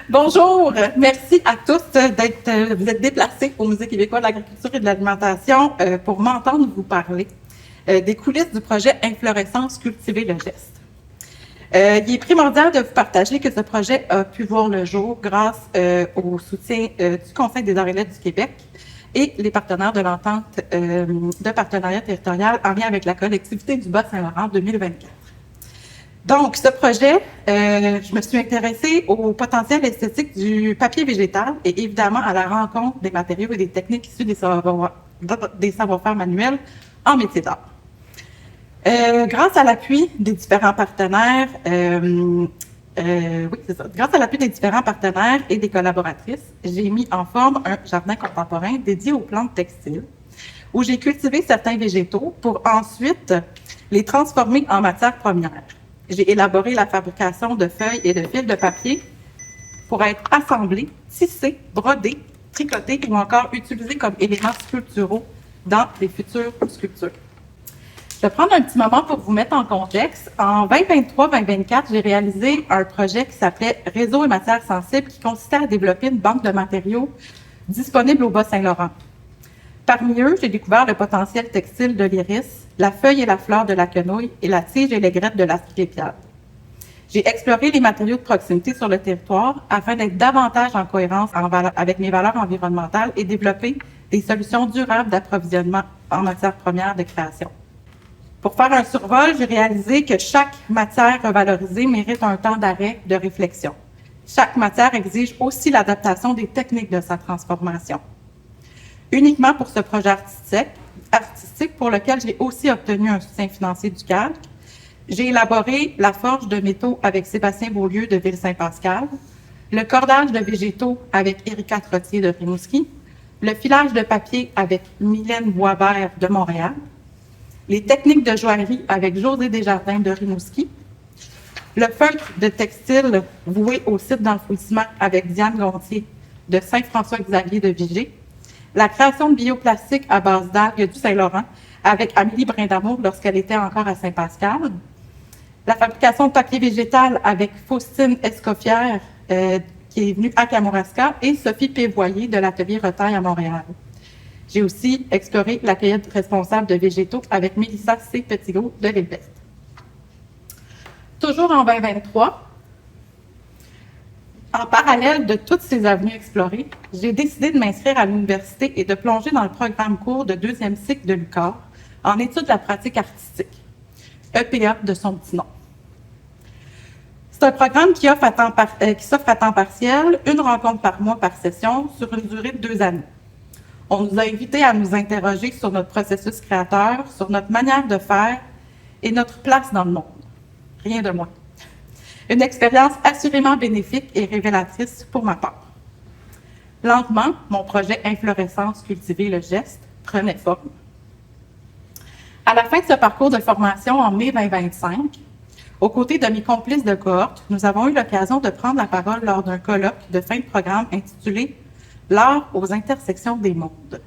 Bonjour, merci à tous vous êtes déplacés au Musée québécois de l'agriculture et de l'alimentation pour m'entendre vous parler des coulisses du projet Inflorescence Cultiver le geste. Il est primordial de vous partager que ce projet a pu voir le jour grâce au soutien du Conseil des arts et lettres du Québec et les partenaires de l'entente de partenariat territorial en lien avec la collectivité du Bas-Saint-Laurent 2024. Donc, ce projet, je me suis intéressée au potentiel esthétique du papier végétal et évidemment à la rencontre des matériaux et des techniques issus des savoir-faire manuels en métier d'art. Grâce à l'appui des différents partenaires, grâce à l'appui des différents partenaires et des collaboratrices, j'ai mis en forme un jardin contemporain dédié aux plantes textiles, où j'ai cultivé certains végétaux pour ensuite les transformer en matière première. J'ai élaboré la fabrication de feuilles et de fils de papier pour être assemblés, tissés, brodés, tricotés ou encore utilisés comme éléments sculpturaux dans les futures sculptures. Je vais prendre un petit moment pour vous mettre en contexte. En 2023-2024, j'ai réalisé un projet qui s'appelait Réseau et matières sensibles qui consistait à développer une banque de matériaux disponible au Bas-Saint-Laurent. Parmi eux, j'ai découvert le potentiel textile de l'iris, la feuille et la fleur de la quenouille et la tige et les graines de l'asclépiade. J'ai exploré les matériaux de proximité sur le territoire afin d'être davantage en cohérence avec mes valeurs environnementales et développer des solutions durables d'approvisionnement en matières premières de création. Pour faire un survol, j'ai réalisé que chaque matière revalorisée mérite un temps d'arrêt, de réflexion. Chaque matière exige aussi l'adaptation des techniques de sa transformation. Uniquement pour ce projet artistique pour lequel j'ai aussi obtenu un soutien financier du CALC, j'ai élaboré la forge de métaux avec Sébastien Beaulieu de Ville-Saint-Pascal, le cordage de végétaux avec Érika Trottier de Rimouski, le filage de papier avec Mylène Boisvert de Montréal, les techniques de joaillerie avec José Desjardins de Rimouski, le feutre de textile voué au site d'enfouissement avec Diane Gontier de Saint-François-Xavier de Vigée, la création de bioplastique à base d'algues du Saint-Laurent avec Amélie Brindamour lorsqu'elle était encore à Saint-Pascal, la fabrication de papier végétal avec Faustine Escoffière qui est venue à Kamouraska et Sophie Pévoyer de l'atelier Retail à Montréal. J'ai aussi exploré la cueillette responsable de végétaux avec Mélissa C. Petitgros de l'Île-Est. Toujours en 2023, en parallèle de toutes ces avenues explorées, j'ai décidé de m'inscrire à l'université et de plonger dans le programme court de deuxième cycle de l'UQAR en études de la pratique artistique, EPA de son petit nom. C'est un programme qui s'offre à temps partiel, une rencontre par mois par session, sur une durée de 2 années. On nous a invités à nous interroger sur notre processus créateur, sur notre manière de faire et notre place dans le monde. Rien de moins. Une expérience assurément bénéfique et révélatrice pour ma part. Lentement, mon projet Inflorescence Cultiver le geste prenait forme. À la fin de ce parcours de formation en mai 2025, aux côtés de mes complices de cohorte, nous avons eu l'occasion de prendre la parole lors d'un colloque de fin de programme intitulé « L'art aux intersections des mondes ».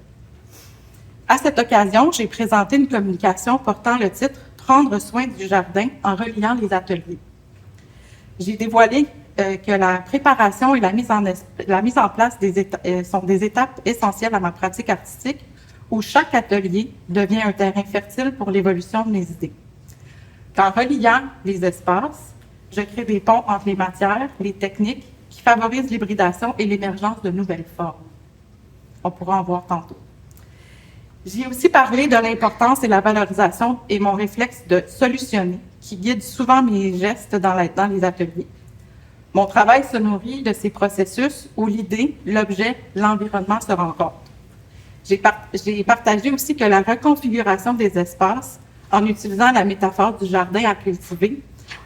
À cette occasion, j'ai présenté une communication portant le titre « Prendre soin du jardin en reliant les ateliers ». J'ai dévoilé que la préparation et la mise en place sont des étapes essentielles à ma pratique artistique où chaque atelier devient un terrain fertile pour l'évolution de mes idées. Qu'en reliant les espaces, je crée des ponts entre les matières, les techniques qui favorisent l'hybridation et l'émergence de nouvelles formes. On pourra en voir tantôt. J'ai aussi parlé de l'importance et la valorisation et mon réflexe de solutionner qui guide souvent mes gestes dans les ateliers. Mon travail se nourrit de ces processus où l'idée, l'objet, l'environnement se rencontrent. J'ai partagé aussi que la reconfiguration des espaces, en utilisant la métaphore du jardin à cultiver,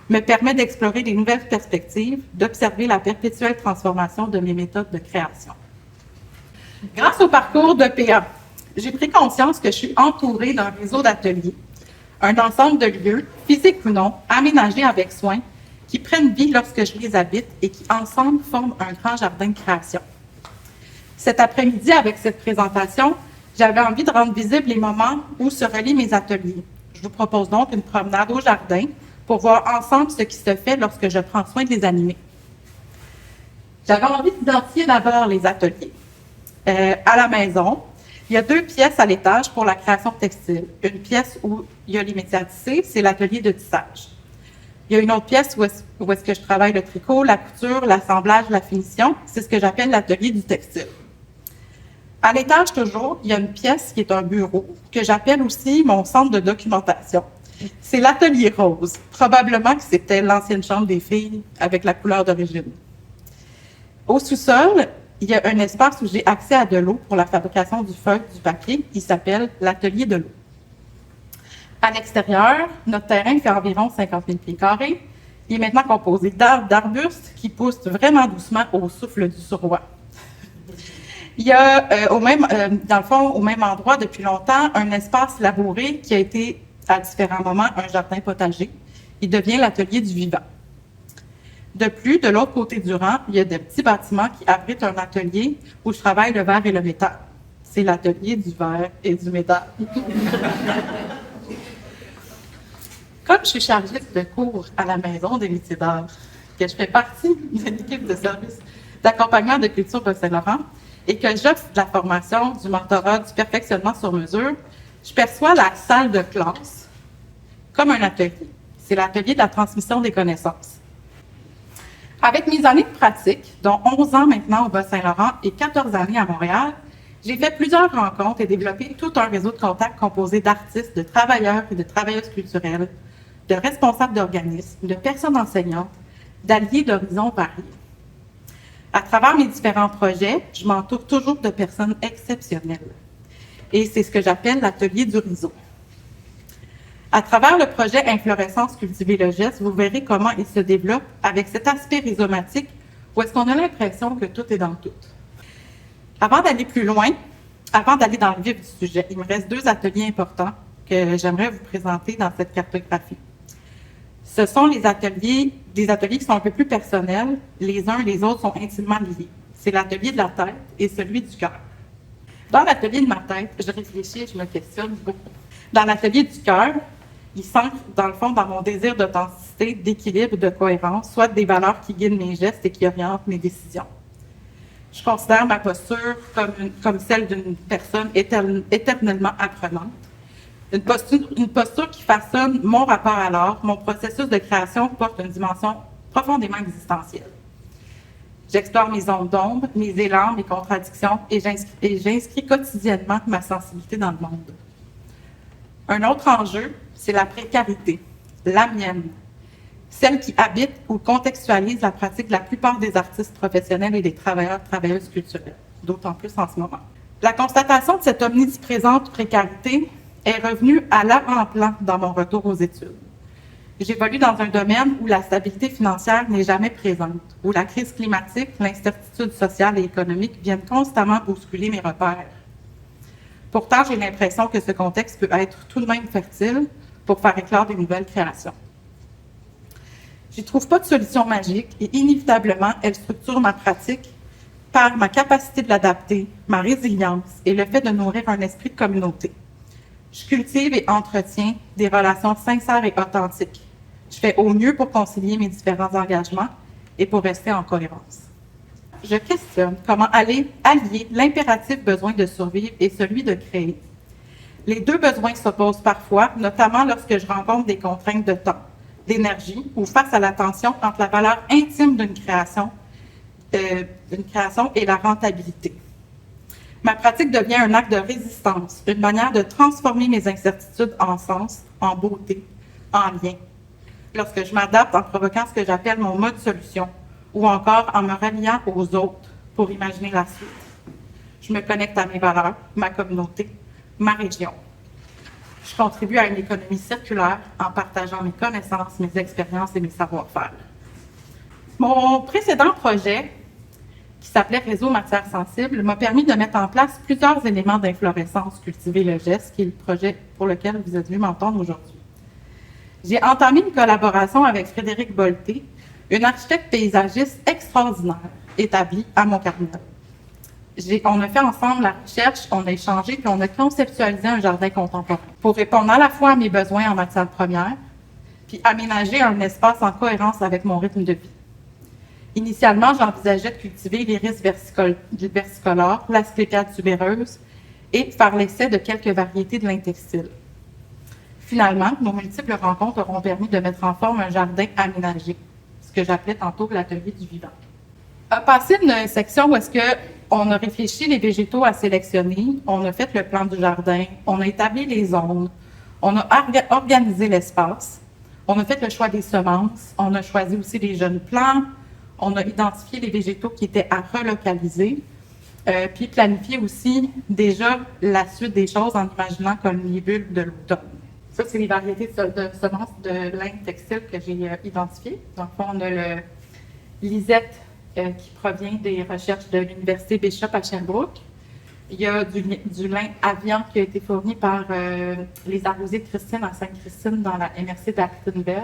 me permet d'explorer des nouvelles perspectives, d'observer la perpétuelle transformation de mes méthodes de création. Grâce au parcours d'EPA, j'ai pris conscience que je suis entourée d'un réseau d'ateliers, un ensemble de lieux, physiques ou non, aménagés avec soin, qui prennent vie lorsque je les habite et qui, ensemble, forment un grand jardin de création. Cet après-midi, avec cette présentation, j'avais envie de rendre visibles les moments où se relient mes ateliers. Je vous propose donc une promenade au jardin pour voir ensemble ce qui se fait lorsque je prends soin de les animer. J'avais envie d'identifier d'abord les ateliers. À la maison, il y a 2 pièces à l'étage pour la création textile. Une pièce où il y a les métiers à tisser, c'est l'atelier de tissage. Il y a une autre pièce où est-ce que je travaille le tricot, la couture, l'assemblage, la finition. C'est ce que j'appelle l'atelier du textile. À l'étage, toujours, il y a une pièce qui est un bureau, que j'appelle aussi mon centre de documentation. C'est l'atelier rose. Probablement que c'était l'ancienne chambre des filles avec la couleur d'origine. Au sous-sol, il y a un espace où j'ai accès à de l'eau pour la fabrication du feutre, du papier. Il s'appelle l'atelier de l'eau. À l'extérieur, notre terrain fait environ 50 000 pieds carrés. Il est maintenant composé d'arbustes qui poussent vraiment doucement au souffle du suroît. Il y a, dans le fond, au même endroit depuis longtemps, un espace labouré qui a été, à différents moments, un jardin potager. Il devient l'atelier du vivant. De plus, de l'autre côté du rang, il y a des petits bâtiments qui abritent un atelier où je travaille le verre et le métal. C'est l'atelier du verre et du métal. Comme je suis chargée de cours à la Maison des métiers d'art, que je fais partie de l'équipe de service d'accompagnement de culture de Saint-Laurent et que j'offre de la formation, du mentorat, du perfectionnement sur mesure, je perçois la salle de classe comme un atelier. C'est l'atelier de la transmission des connaissances. Avec mes années de pratique, dont 11 ans maintenant au Bas-Saint-Laurent et 14 années à Montréal, j'ai fait plusieurs rencontres et développé tout un réseau de contacts composé d'artistes, de travailleurs et de travailleuses culturelles, de responsables d'organismes, de personnes enseignantes, d'alliés d'horizons variés. À travers mes différents projets, je m'entoure toujours de personnes exceptionnelles. Et c'est ce que j'appelle l'atelier du réseau. À travers le projet Inflorescence Cultiver le geste, vous verrez comment il se développe avec cet aspect rhizomatique où est-ce qu'on a l'impression que tout est dans tout. Avant d'aller plus loin, avant d'aller dans le vif du sujet, il me reste 2 ateliers importants que j'aimerais vous présenter dans cette cartographie. Ce sont des ateliers qui sont un peu plus personnels. Les uns et les autres sont intimement liés. C'est l'atelier de la tête et celui du cœur. Dans l'atelier de ma tête, je réfléchis et je me questionne beaucoup. Dans l'atelier du cœur, il s'ancre dans le fond dans mon désir d'authenticité, d'équilibre, de cohérence, soit des valeurs qui guident mes gestes et qui orientent mes décisions. Je considère ma posture comme celle d'une personne éternellement apprenante. Une posture qui façonne mon rapport à l'art, mon processus de création porte une dimension profondément existentielle. J'explore mes zones d'ombre, mes élans, mes contradictions et j'inscris quotidiennement ma sensibilité dans le monde. Un autre enjeu, c'est la précarité, la mienne, celle qui habite ou contextualise la pratique de la plupart des artistes professionnels et des travailleuses culturelles, d'autant plus en ce moment. La constatation de cette omniprésente précarité est revenue à l'avant-plan dans mon retour aux études. J'évolue dans un domaine où la stabilité financière n'est jamais présente, où la crise climatique, l'incertitude sociale et économique viennent constamment bousculer mes repères. Pourtant, j'ai l'impression que ce contexte peut être tout de même fertile pour faire éclore de nouvelles créations. Je n'y trouve pas de solution magique et inévitablement, elle structure ma pratique par ma capacité de l'adapter, ma résilience et le fait de nourrir un esprit de communauté. Je cultive et entretiens des relations sincères et authentiques. Je fais au mieux pour concilier mes différents engagements et pour rester en cohérence. Je questionne comment allier l'impératif besoin de survivre et celui de créer. Les 2 besoins s'opposent parfois, notamment lorsque je rencontre des contraintes de temps, d'énergie ou face à la tension entre la valeur intime d'une création et la rentabilité. Ma pratique devient un acte de résistance, une manière de transformer mes incertitudes en sens, en beauté, en lien. Lorsque je m'adapte en provoquant ce que j'appelle mon mode solution, ou encore en me reliant aux autres pour imaginer la suite. Je me connecte à mes valeurs, ma communauté, ma région. Je contribue à une économie circulaire en partageant mes connaissances, mes expériences et mes savoir-faire. Mon précédent projet, qui s'appelait Réseau Matières Sensibles, m'a permis de mettre en place plusieurs éléments d'inflorescence Cultiver le geste, qui est le projet pour lequel vous êtes venu m'entendre aujourd'hui. J'ai entamé une collaboration avec Frédéric Bolté, une architecte paysagiste extraordinaire, établie à Mont-Carmel. On a fait ensemble la recherche, on a échangé, puis on a conceptualisé un jardin contemporain pour répondre à la fois à mes besoins en matière première, puis aménager un espace en cohérence avec mon rythme de vie. Initialement, j'envisageais de cultiver l'iris versicolore, l'asclépiade tubéreuse et faire l'essai de quelques variétés de lin textile. Finalement, nos multiples rencontres auront permis de mettre en forme un jardin aménagé, ce que j'appelais tantôt l'atelier du vivant. A passé une section où est-ce qu'on a réfléchi les végétaux à sélectionner, on a fait le plan du jardin, on a établi les zones, on a organisé l'espace, on a fait le choix des semences, on a choisi aussi les jeunes plants, on a identifié les végétaux qui étaient à relocaliser, puis planifié aussi déjà la suite des choses en imaginant comme les bulbes de l'automne. Ça, c'est les variétés de semences de lin textile que j'ai identifiées. Donc, on a le Lisette qui provient des recherches de l'Université Bishop à Sherbrooke. Il y a du lin Avian qui a été fourni par les arrosiers de Christine à Sainte-Christine dans la MRC d'Actonville.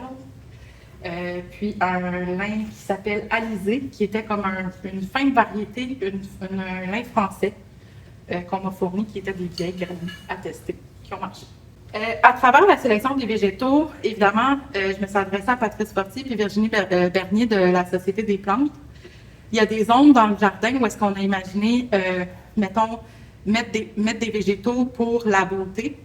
Puis un lin qui s'appelle Alizé, qui était comme une fin de variété, un lin français qu'on m'a fourni, qui était des vieilles graines à tester, qui ont marché. À travers la sélection des végétaux, évidemment, je me suis adressée à Patrice Fortier et Virginie Bernier de la Société des plantes. Il y a des zones dans le jardin où est-ce qu'on a imaginé, mettons, mettre des végétaux pour la beauté,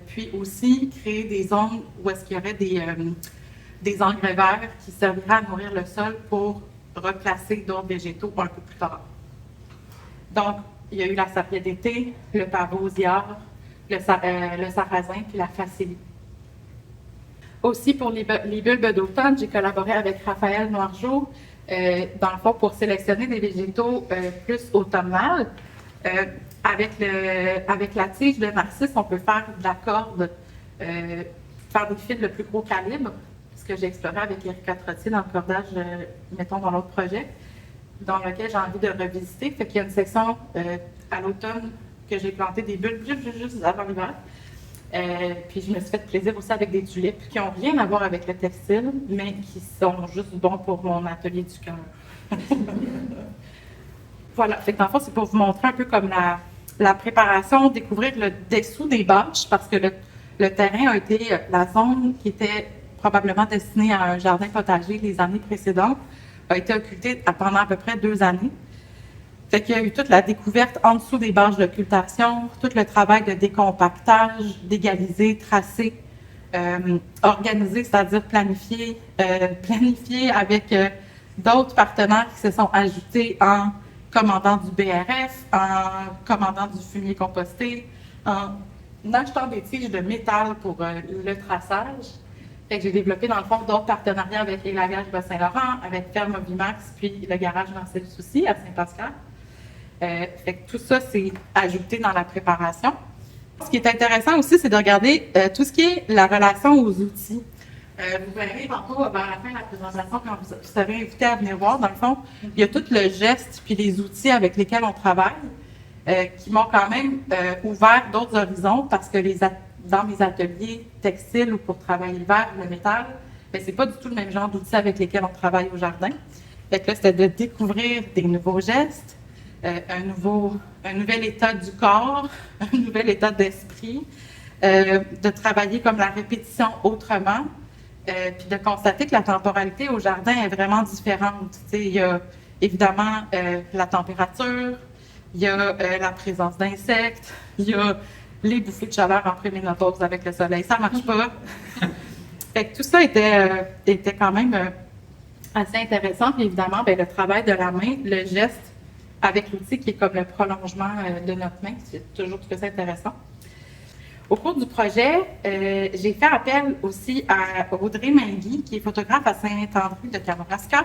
puis aussi créer des zones où est-ce qu'il y aurait des engrais verts qui serviraient à nourrir le sol pour replacer d'autres végétaux un peu plus tard. Donc, il y a eu la sapia d'été, le pavosiard, le sarrasin puis la facélie. Aussi, pour les bulbes d'automne, j'ai collaboré avec Raphaël Noirgeau, dans le fond, pour sélectionner des végétaux plus automnales. Avec la tige de narcisse, on peut faire de la corde, faire des fils de plus gros calibre, ce que j'ai exploré avec Erika Trottier dans le cordage, mettons, dans l'autre projet, dans lequel j'ai envie de revisiter. Fait qu'il y a une section à l'automne que j'ai planté des bulbes juste avant l'hiver. Puis je me suis fait plaisir aussi avec des tulipes qui n'ont rien à voir avec le textile, mais qui sont juste bons pour mon atelier du cœur. Voilà, fait que dans le fond, c'est pour vous montrer un peu comme la préparation, découvrir le dessous des bâches, parce que le terrain a été la zone qui était probablement destinée à un jardin potager les années précédentes, a été occultée pendant à peu près 2 années. Fait qu'il y a eu toute la découverte en dessous des bâches d'occultation, tout le travail de décompactage, d'égaliser, tracer, organiser, c'est-à-dire planifier avec d'autres partenaires qui se sont ajoutés en commandant du BRF, en commandant du fumier composté, en achetant des tiges de métal pour le traçage. Fait que j'ai développé dans le fond d'autres partenariats avec les lagages Bas-Saint-Laurent, avec Ferme Vimax, puis le garage Marcel Soucy à Saint-Pascal. Fait que tout ça, c'est ajouté dans la préparation. Ce qui est intéressant aussi, c'est de regarder tout ce qui est la relation aux outils. Vous verrez tantôt, vers la fin de la présentation, quand vous serez invité à venir voir, dans le fond, il y a tout le geste puis les outils avec lesquels on travaille qui m'ont quand même ouvert d'autres horizons parce que dans mes ateliers textiles ou pour travailler le verre, le métal, ben, c'est pas du tout le même genre d'outils avec lesquels on travaille au jardin. Fait que là, c'était de découvrir des nouveaux gestes, un nouvel état du corps, un nouvel état d'esprit, de travailler comme la répétition autrement, puis de constater que la temporalité au jardin est vraiment différente. T'sais, il y a évidemment la température, il y a la présence d'insectes, il y a les bouffées de chaleur en préménopause avec le soleil, ça marche pas. Fait que tout ça était quand même assez intéressant. Puis évidemment, ben, le travail de la main, le geste avec l'outil qui est comme le prolongement de notre main, c'est toujours tout ça intéressant. Au cours du projet, j'ai fait appel aussi à Audrey Mingui, qui est photographe à Saint-André de Kamouraska,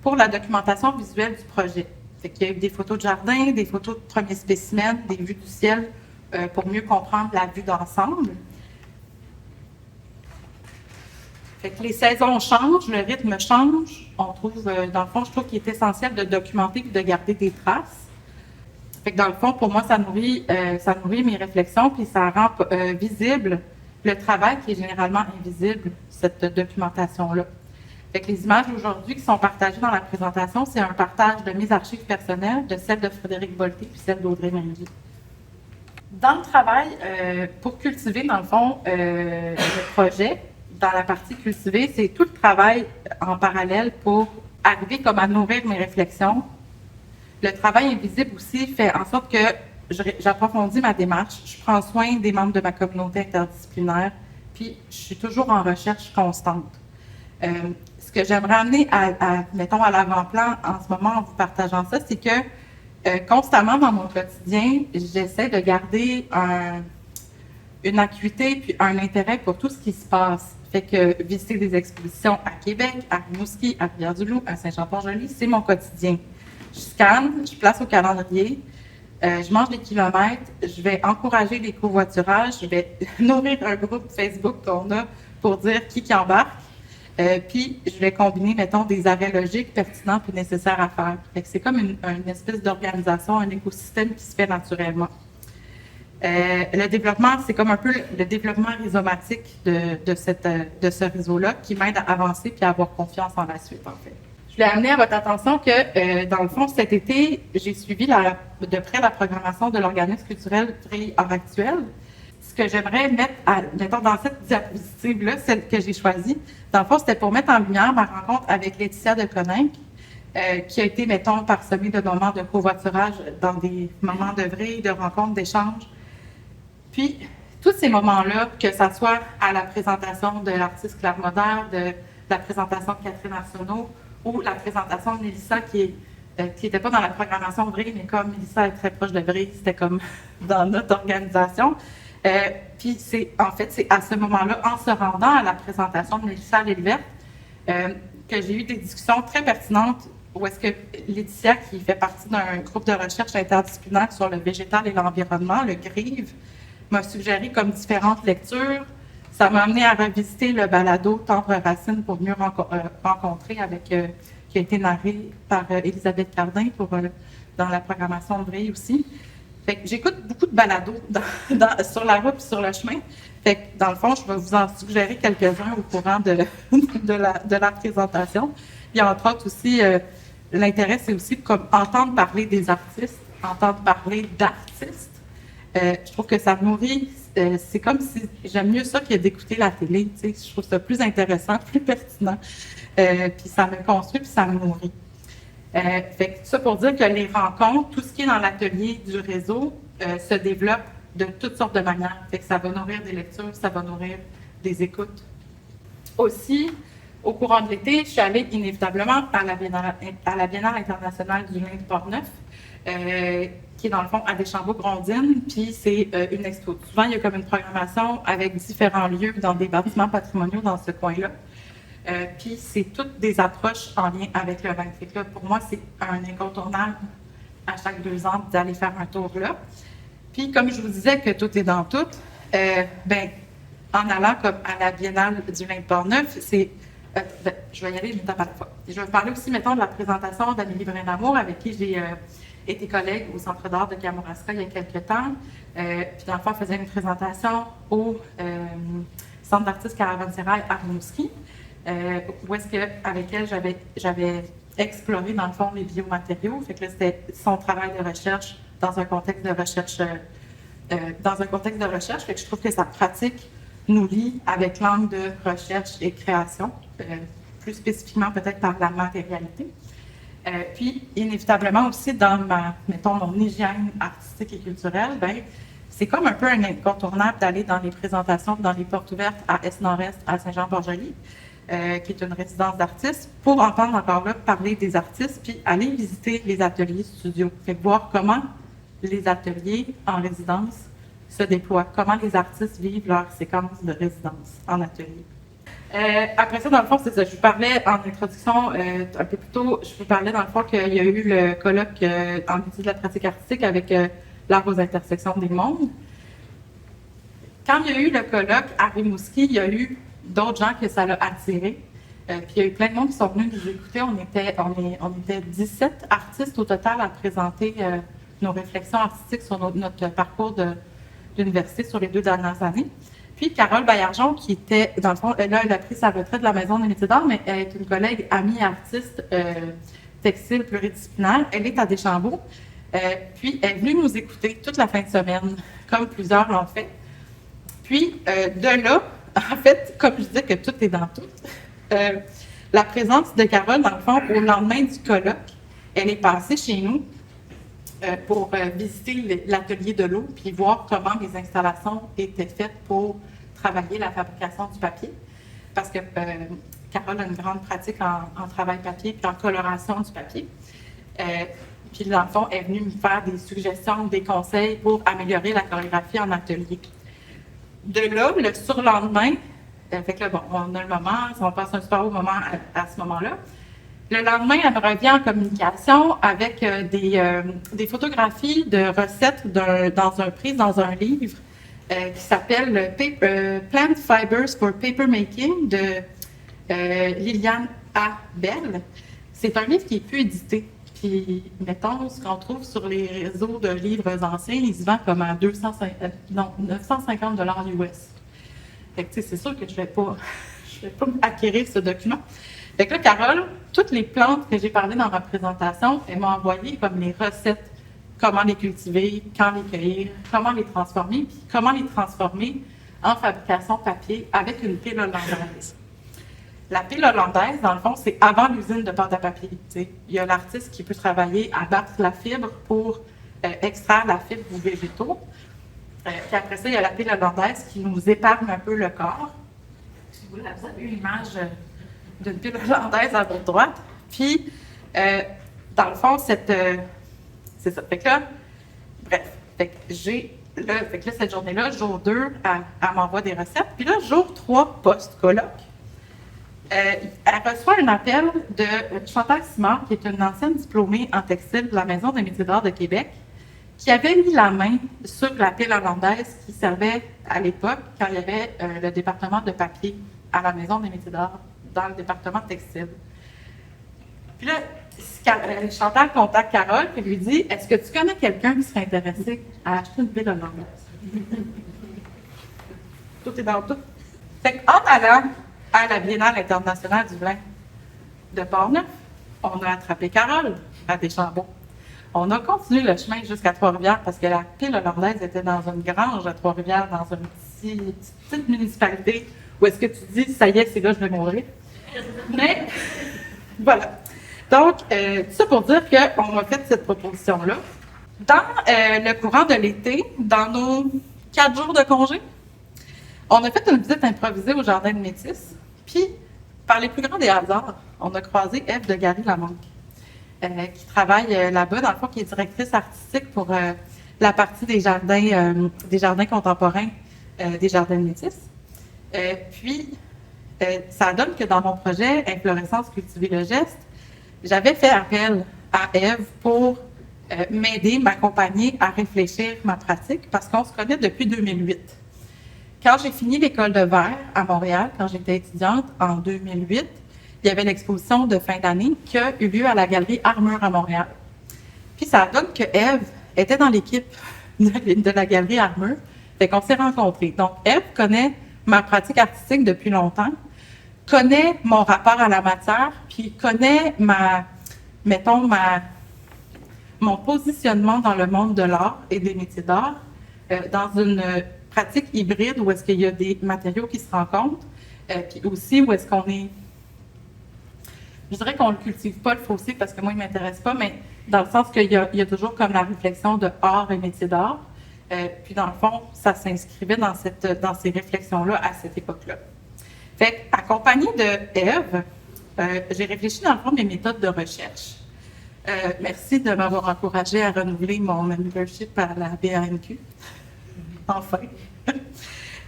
pour la documentation visuelle du projet. Fait qu'il y a eu des photos de jardin, des photos de premiers spécimens, des vues du ciel, pour mieux comprendre la vue d'ensemble. Fait que les saisons changent, le rythme change. On trouve, dans le fond, je trouve qu'il est essentiel de documenter et de garder des traces. Fait que dans le fond, pour moi, ça nourrit mes réflexions, puis ça rend visible le travail qui est généralement invisible, cette documentation-là. Fait que les images aujourd'hui qui sont partagées dans la présentation, c'est un partage de mes archives personnelles, de celles de Frédéric Bolté puis celles d'Audrey Mingui. Dans le travail, pour cultiver, dans le fond, le projet, dans la partie cultivée, c'est tout le travail en parallèle pour arrivé comme à nourrir mes réflexions. Le travail invisible aussi fait en sorte que j'approfondis ma démarche, je prends soin des membres de ma communauté interdisciplinaire, puis je suis toujours en recherche constante. Ce que j'aimerais amener mettons, à l'avant-plan en ce moment en vous partageant ça, c'est que constamment dans mon quotidien, j'essaie de garder une acuité puis un intérêt pour tout ce qui se passe. Fait que visiter des expositions à Québec, à Rimouski, à Rivière-du-Loup, à Saint-Jean-Port-Joli, c'est mon quotidien. Je scanne, je place au calendrier, je mange des kilomètres, je vais encourager les covoiturages, je vais nourrir un groupe Facebook qu'on a pour dire qui embarque, puis je vais combiner, mettons, des arrêts logiques pertinents et nécessaires à faire. Fait que c'est comme une espèce d'organisation, un écosystème qui se fait naturellement. Le développement, c'est comme un peu le développement rhizomatique de ce réseau-là qui m'aide à avancer puis à avoir confiance en la suite, en fait. Je voulais amener à votre attention que, dans le fond, cet été, j'ai suivi de près la programmation de l'organisme culturel Art Actuel. Ce que j'aimerais mettre dans cette diapositive-là, celle que j'ai choisie, dans le fond, c'était pour mettre en lumière ma rencontre avec Laetitia de Coninck, qui a été, mettons, parsemée de moments de covoiturage dans des moments d'œuvrer, de rencontres, d'échanges. Puis, tous ces moments-là, que ce soit à la présentation de l'artiste Claire Moder, de la présentation de Catherine Arsenault ou la présentation de Mélissa qui n'était pas dans la programmation vraie, mais comme Mélissa est très proche de Vraie, c'était comme dans notre organisation. Puis, c'est à ce moment-là, en se rendant à la présentation de Mélissa Léleverte, que j'ai eu des discussions très pertinentes où est-ce que Laetitia, qui fait partie d'un groupe de recherche interdisciplinaire sur le végétal et l'environnement, le GRIVE, m'a suggéré comme différentes lectures. Ça m'a amené à revisiter le balado Tendre racine pour mieux rencontrer qui a été narré par Elisabeth Cardin dans la programmation de Vraie aussi. Fait que j'écoute beaucoup de balados sur la route et sur le chemin. Fait que dans le fond, je vais vous en suggérer quelques-uns au courant de la présentation. Puis entre autres aussi, l'intérêt, c'est aussi comme entendre parler des artistes, entendre parler d'artistes. Je trouve que ça nourrit, c'est comme si, j'aime mieux ça que d'écouter la télé, tu sais, je trouve ça plus intéressant, plus pertinent, puis ça me construit, puis ça me nourrit. Fait que ça pour dire que les rencontres, tout ce qui est dans l'atelier du réseau se développe de toutes sortes de manières. Fait que ça va nourrir des lectures, ça va nourrir des écoutes. Aussi, au courant de l'été, je suis allée inévitablement à la Biennale internationale du lin de Portneuf, qui est dans le fond à Deschambault-Grondines, puis c'est une expo. Souvent, il y a comme une programmation avec différents lieux dans des bâtiments patrimoniaux dans ce coin-là. Puis c'est toutes des approches en lien avec le vin. Fait que là, pour moi, c'est un incontournable à chaque 2 ans d'aller faire un tour là. Puis comme je vous disais que tout est dans tout, en allant comme à la Biennale du lin de Portneuf, je vais y aller une étape à la fois. Je vais vous parler aussi, mettons, de la présentation d'Amélie Brin-Damour, avec qui j'ai été collègue au Centre d'art de Kamouraska il y a quelques temps. Puis dans le fond, elle faisait une présentation au Centre d'artistes Caravansérail à Rimouski, où est-ce qu'avec elle, j'avais exploré, dans le fond, les biomatériaux. Fait que là, c'était son travail de recherche dans un contexte de recherche. Fait que je trouve que sa pratique nous lie avec l'angle de recherche et création, plus spécifiquement peut-être par la matérialité. Puis, inévitablement aussi, dans mon hygiène artistique et culturelle, c'est comme un peu un incontournable d'aller dans les présentations, dans les portes ouvertes à Est-Nord-Est, à Saint-Jean-Port-Joli, qui est une résidence d'artistes, pour entendre encore là parler des artistes, puis aller visiter les ateliers studios. Fait que voir comment les ateliers en résidence se déploient, comment les artistes vivent leur séquence de résidence en atelier. Après ça, dans le fond, c'est ça. Je vous parlais en introduction un peu plus tôt, je vous parlais dans le fond qu'il y a eu le colloque en études de la pratique artistique avec l'art aux intersections des mondes. Quand il y a eu le colloque à Rimouski, il y a eu d'autres gens que ça l'a attiré. Puis il y a eu plein de monde qui sont venus nous écouter. On était 17 artistes au total à présenter nos réflexions artistiques sur notre parcours d'université sur les 2 dernières années. Puis Carole Baillargeon, qui était, dans le fond, elle a pris sa retraite de la Maison des métiers d'art, mais elle est une collègue, amie, artiste textile pluridisciplinaire. Elle est à Deschambault. Puis elle est venue nous écouter toute la fin de semaine, comme plusieurs l'ont fait. Puis de là, en fait, comme je disais que tout est dans tout, La présence de Carole, dans le fond, au lendemain du colloque, elle est passée chez nous pour visiter l'atelier de l'eau, puis voir comment les installations étaient faites pour travailler la fabrication du papier. Parce que Carole a une grande pratique en travail papier puis en coloration du papier. Puis, dans le fond, elle est venue me faire des suggestions, des conseils pour améliorer la chorégraphie en atelier. De là, le surlendemain, fait que là, bon, on a le moment, on passe un super beau moment à ce moment-là. Le lendemain, elle me revient en communication avec des photographies de recettes prises dans un livre qui s'appelle Plant Fibers for Papermaking de Liliane A. Bell. C'est un livre qui est plus édité. Puis, mettons, ce qu'on trouve sur les réseaux de livres anciens, il se vend comme à 950 $ US. Fait que, tu sais, c'est sûr que je vais pas acquérir ce document. Fait que là, Carole, toutes les plantes que j'ai parlé dans ma présentation, elle m'a envoyé comme les recettes, comment les cultiver, quand les cueillir, comment les transformer, puis comment les transformer en fabrication papier avec une pile hollandaise. La pile hollandaise, dans le fond, c'est avant l'usine de pâte à papier. T'sais. Il y a l'artiste qui peut travailler à battre la fibre pour extraire la fibre ou végétaux. Puis après ça, il y a la pile hollandaise qui nous épargne un peu le corps. Si vous avez une image d'une pile hollandaise à votre droite. Puis, dans le fond, c'est ça. Fait que là, bref, fait que là, cette journée-là, jour 2, elle m'envoie des recettes. Puis là, jour 3, post-colloque, elle reçoit un appel de Chantal Simard, qui est une ancienne diplômée en textile de la Maison des métiers d'art de Québec, qui avait mis la main sur la pile hollandaise qui servait à l'époque, quand il y avait le département de papier à la Maison des métiers d'art, dans le département textile. Puis là, Chantal contacte Carole et lui dit « Est-ce que tu connais quelqu'un qui serait intéressé à acheter une pile hollandaise? » Tout est dans tout. Fait qu'en allant à la Biennale internationale du vin de Portneuf, on a attrapé Carole à Deschambault. On a continué le chemin jusqu'à Trois-Rivières parce que la pile hollandaise était dans une grange à Trois-Rivières, dans une petite municipalité où est-ce que tu dis « Ça y est, c'est là, je vais mourir. » Mais, voilà. Donc, tout ça pour dire qu'on m'a fait cette proposition-là. Dans le courant de l'été, dans nos 4 jours de congé, on a fait une visite improvisée au Jardin de Métis. Puis, par les plus grands des hasards, on a croisé Ève de Gary-Lamanque, qui travaille là-bas, dans le fond, qui est directrice artistique pour la partie des jardins contemporains des Jardins de Métis. Puis, ça donne que dans mon projet Inflorescence cultiver le geste, j'avais fait appel à Ève pour m'aider, m'accompagner à réfléchir ma pratique parce qu'on se connaît depuis 2008. Quand j'ai fini l'école de verre à Montréal, quand j'étais étudiante en 2008, il y avait l'exposition de fin d'année qui a eu lieu à la galerie Armure à Montréal. Puis ça donne que Ève était dans l'équipe de la galerie Armure, fait qu'on s'est rencontrés. Donc Ève connaît ma pratique artistique depuis longtemps, connaît mon rapport à la matière, puis connaît mon positionnement dans le monde de l'art et des métiers d'art dans une pratique hybride où est-ce qu'il y a des matériaux qui se rencontrent, puis aussi où est-ce qu'on est... Je dirais qu'on ne cultive pas le fossé parce que moi, il ne m'intéresse pas, mais dans le sens qu'il y a toujours comme la réflexion de art et métier d'art. Puis dans le fond, ça s'inscrivait dans ces réflexions-là à cette époque-là. Fait accompagnée de Ève, j'ai réfléchi dans le fond mes méthodes de recherche. Merci de m'avoir encouragée à renouveler mon membership à la BANQ. Enfin.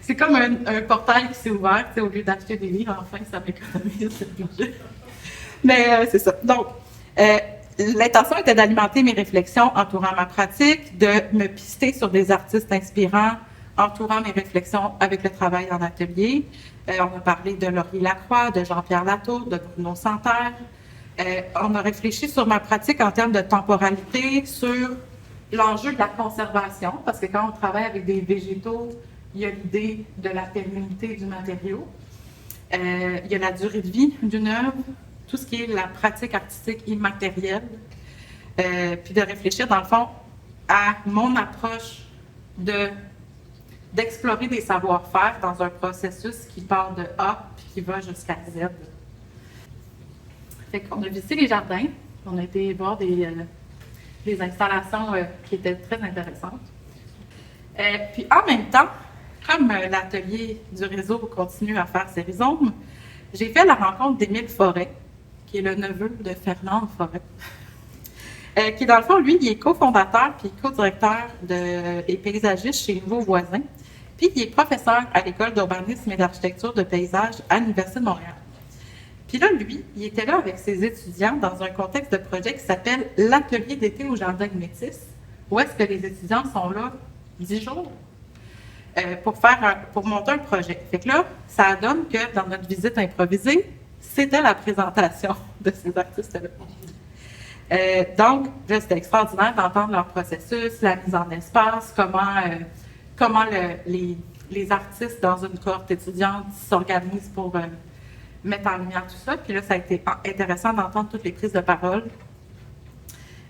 C'est comme un portail qui s'est ouvert, au lieu d'acheter des livres, enfin, ça m'économise ce budget. Mais c'est ça. Donc, l'intention était d'alimenter mes réflexions entourant ma pratique, de me pister sur des artistes inspirants, entourant mes réflexions avec le travail en atelier. On a parlé de Laurier Lacroix, de Jean-Pierre Latour, de Bruno Santerre. On a réfléchi sur ma pratique en termes de temporalité, sur l'enjeu de la conservation, parce que quand on travaille avec des végétaux, il y a l'idée de la pérennité du matériau. Il y a la durée de vie d'une œuvre, tout ce qui est la pratique artistique immatérielle, puis de réfléchir, dans le fond, à mon approche d'explorer des savoir-faire dans un processus qui part de A puis qui va jusqu'à Z. Fait qu'on a visité les jardins, on a été voir des installations qui étaient très intéressantes. Puis en même temps, comme l'atelier du réseau continue à faire ses rhizomes, j'ai fait la rencontre d'Émile Forêt, qui est le neveu de Fernande Forêt, qui dans le fond, lui, il est cofondateur puis co-directeur et paysagiste chez Nouveaux Voisins, puis il est professeur à l'École d'urbanisme et d'architecture de paysage à l'Université de Montréal. Puis là, lui, il était là avec ses étudiants dans un contexte de projet qui s'appelle l'Atelier d'été au Jardin de Métis, où est-ce que les étudiants sont là 10 jours pour monter un projet. Fait que là, ça donne que dans notre visite improvisée, c'était la présentation de ces artistes-là. Donc, là, c'était extraordinaire d'entendre leur processus, la mise en espace, comment les artistes dans une cohorte étudiante s'organisent pour mettre en lumière tout ça. Puis là, ça a été intéressant d'entendre toutes les prises de parole.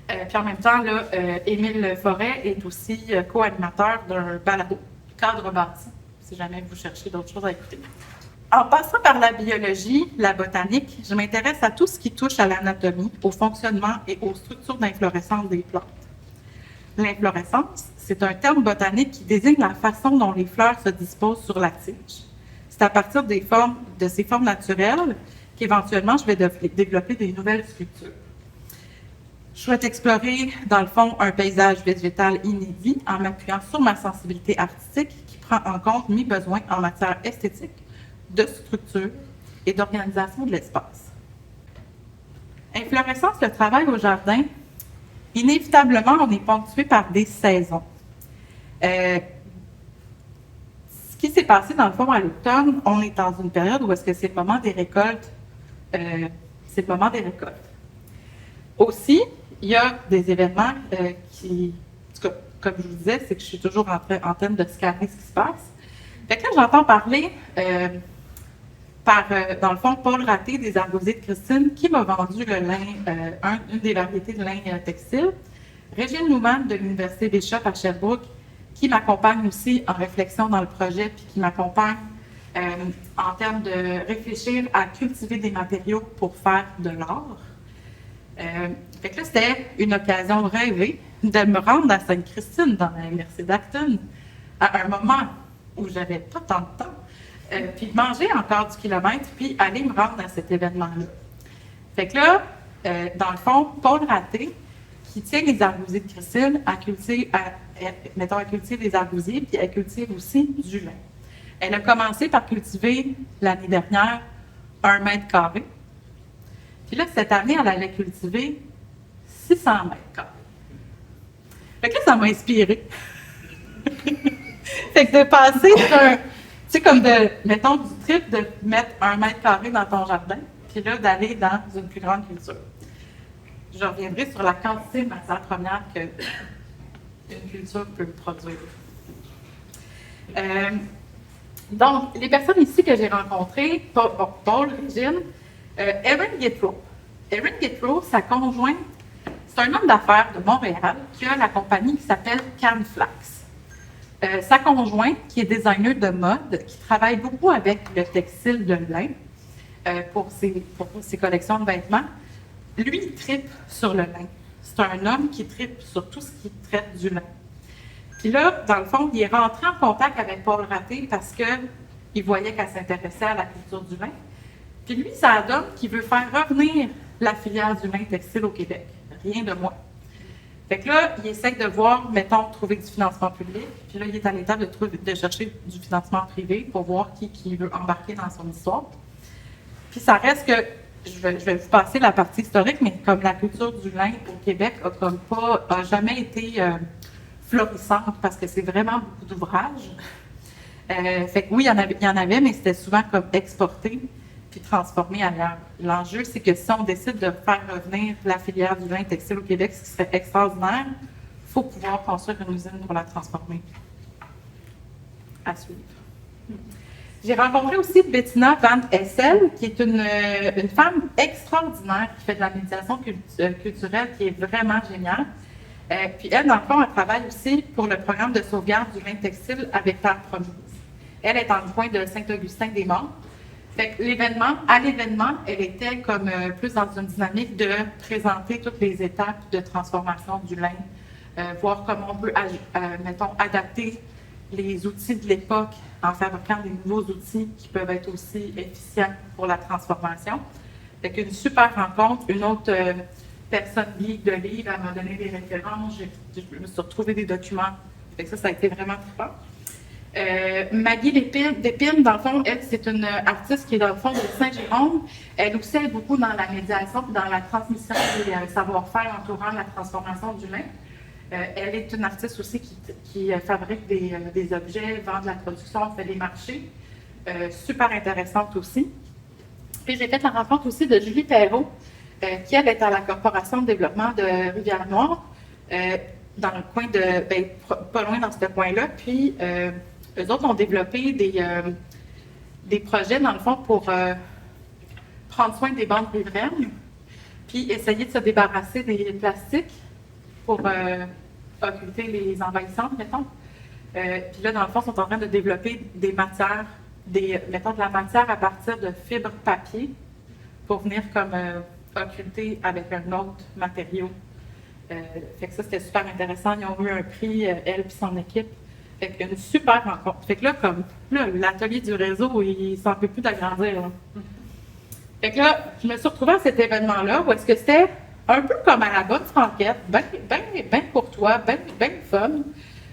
Puis en même temps, là, Émile Forêt est aussi co-animateur d'un balado, Cadre bâti, si jamais vous cherchez d'autres choses à écouter. En passant par la biologie, la botanique, je m'intéresse à tout ce qui touche à l'anatomie, au fonctionnement et aux structures d'inflorescence des plantes. L'inflorescence, c'est un terme botanique qui désigne la façon dont les fleurs se disposent sur la tige. C'est à partir de ces formes naturelles qu'éventuellement je vais développer des nouvelles structures. Je souhaite explorer, dans le fond, un paysage végétal inédit en m'appuyant sur ma sensibilité artistique qui prend en compte mes besoins en matière esthétique, de structure et d'organisation de l'espace. Inflorescence, le travail au jardin, inévitablement, on est ponctué par des saisons. Ce qui s'est passé, dans le fond, à l'automne, on est dans une période où est-ce que c'est le moment des récoltes. Aussi, il y a des événements qui, en tout cas, comme je vous disais, c'est que je suis toujours en train de scanner ce qui se passe. Fait que là, j'entends parler dans le fond, Paul Raté des Argosiers de Christine, qui m'a vendu le lin, une des variétés de lin textile. Régine Louman de l'Université Bishop à Sherbrooke, qui m'accompagne aussi en réflexion dans le projet, puis qui m'accompagne en termes de réfléchir à cultiver des matériaux pour faire de l'art. Fait que là, c'était une occasion rêvée de me rendre à Sainte-Christine, dans l'Université d'Acton, à un moment où j'avais pas tant de temps, puis de manger encore du kilomètre, puis aller me rendre à cet événement-là. Fait que là, dans le fond, Paul Raté, qui tient les argousiers de Christine, à cultiver des argousiers, puis elle cultive aussi du lin. Elle a commencé par cultiver l'année dernière 1 mètre carré. Puis là, cette année, elle allait cultiver 600 mètres carrés. Fait que là, ça m'a inspirée. Fait que de passer mettons, du trip de mettre 1 mètre carré dans ton jardin, puis là, d'aller dans une plus grande culture. Je reviendrai sur la quantité de matières premières qu'une culture peut produire. Donc, les personnes ici que j'ai rencontrées, Paul, Régine, Erin Guitro. Erin Guitro, sa conjointe, c'est un homme d'affaires de Montréal qui a la compagnie qui s'appelle Canflax. Sa conjointe, qui est designer de mode, qui travaille beaucoup avec le textile de lin pour ses collections de vêtements, lui, il tripe sur le lin. C'est un homme qui tripe sur tout ce qui traite du lin. Puis là, dans le fond, il est rentré en contact avec Paul Raté parce qu'il voyait qu'elle s'intéressait à la culture du lin. Puis lui, ça donne qu'il veut faire revenir la filière du lin textile au Québec. Rien de moins. Fait que là, il essaie de voir, mettons, trouver du financement public. Puis là, il est à l'étape de chercher du financement privé pour voir qui veut embarquer dans son histoire. Puis ça reste que, je vais vous passer la partie historique, mais comme la culture du lin au Québec a jamais été florissante parce que c'est vraiment beaucoup d'ouvrages. Fait que oui, il y en avait, mais c'était souvent comme exporté puis transformé ailleurs. L'enjeu, c'est que si on décide de faire revenir la filière du lin textile au Québec, ce qui serait extraordinaire, il faut pouvoir construire une usine pour la transformer. À suivre. J'ai rencontré aussi Bettina Van Essel, qui est une femme extraordinaire qui fait de la médiation culturelle, qui est vraiment géniale. Puis elle, dans le fond, elle travaille aussi pour le programme de sauvegarde du lin textile avec Terre Promise. Elle est dans le coin de Saint-Augustin-des-Monts. Fait que à l'événement, elle était comme plus dans une dynamique de présenter toutes les étapes de transformation du lin, voir comment on peut, mettons, adapter les outils de l'époque en fabriquant des nouveaux outils qui peuvent être aussi efficients pour la transformation. Fait qu'une super rencontre, une autre personne geek de livre, elle m'a donné des références, je me suis retrouvée des documents. Fait que ça a été vraiment très fort. Maggie Lépine, dans le fond, elle, c'est une artiste qui est dans le fond de Saint-Jérôme. Elle aussi est beaucoup dans la médiation et dans la transmission des savoir-faire entourant la transformation du lin. Elle est une artiste aussi qui fabrique des objets, vend de la production, fait des marchés. Super intéressante aussi. Puis j'ai fait la rencontre aussi de Julie Perrault, qui elle est à la Corporation de développement de Rivière-Noire, dans le coin de, pas loin dans ce coin-là. Puis eux autres ont développé des projets, dans le fond, pour prendre soin des bandes riveraines, puis essayer de se débarrasser des plastiques pour occulter les envahissantes, mettons. Puis là, dans le fond, ils sont en train de développer des matières, mettons de la matière à partir de fibres papier pour venir comme occulter avec un autre matériau. Fait que ça, c'était super intéressant. Ils ont eu un prix, elle et son équipe. Fait qu'une super rencontre. Fait que là, comme là, l'atelier du réseau, il s'en peut plus d'agrandir. Fait que là, je me suis retrouvée à cet événement-là où est-ce que c'était un peu comme à la bonne franquette, ben courtois, ben fun,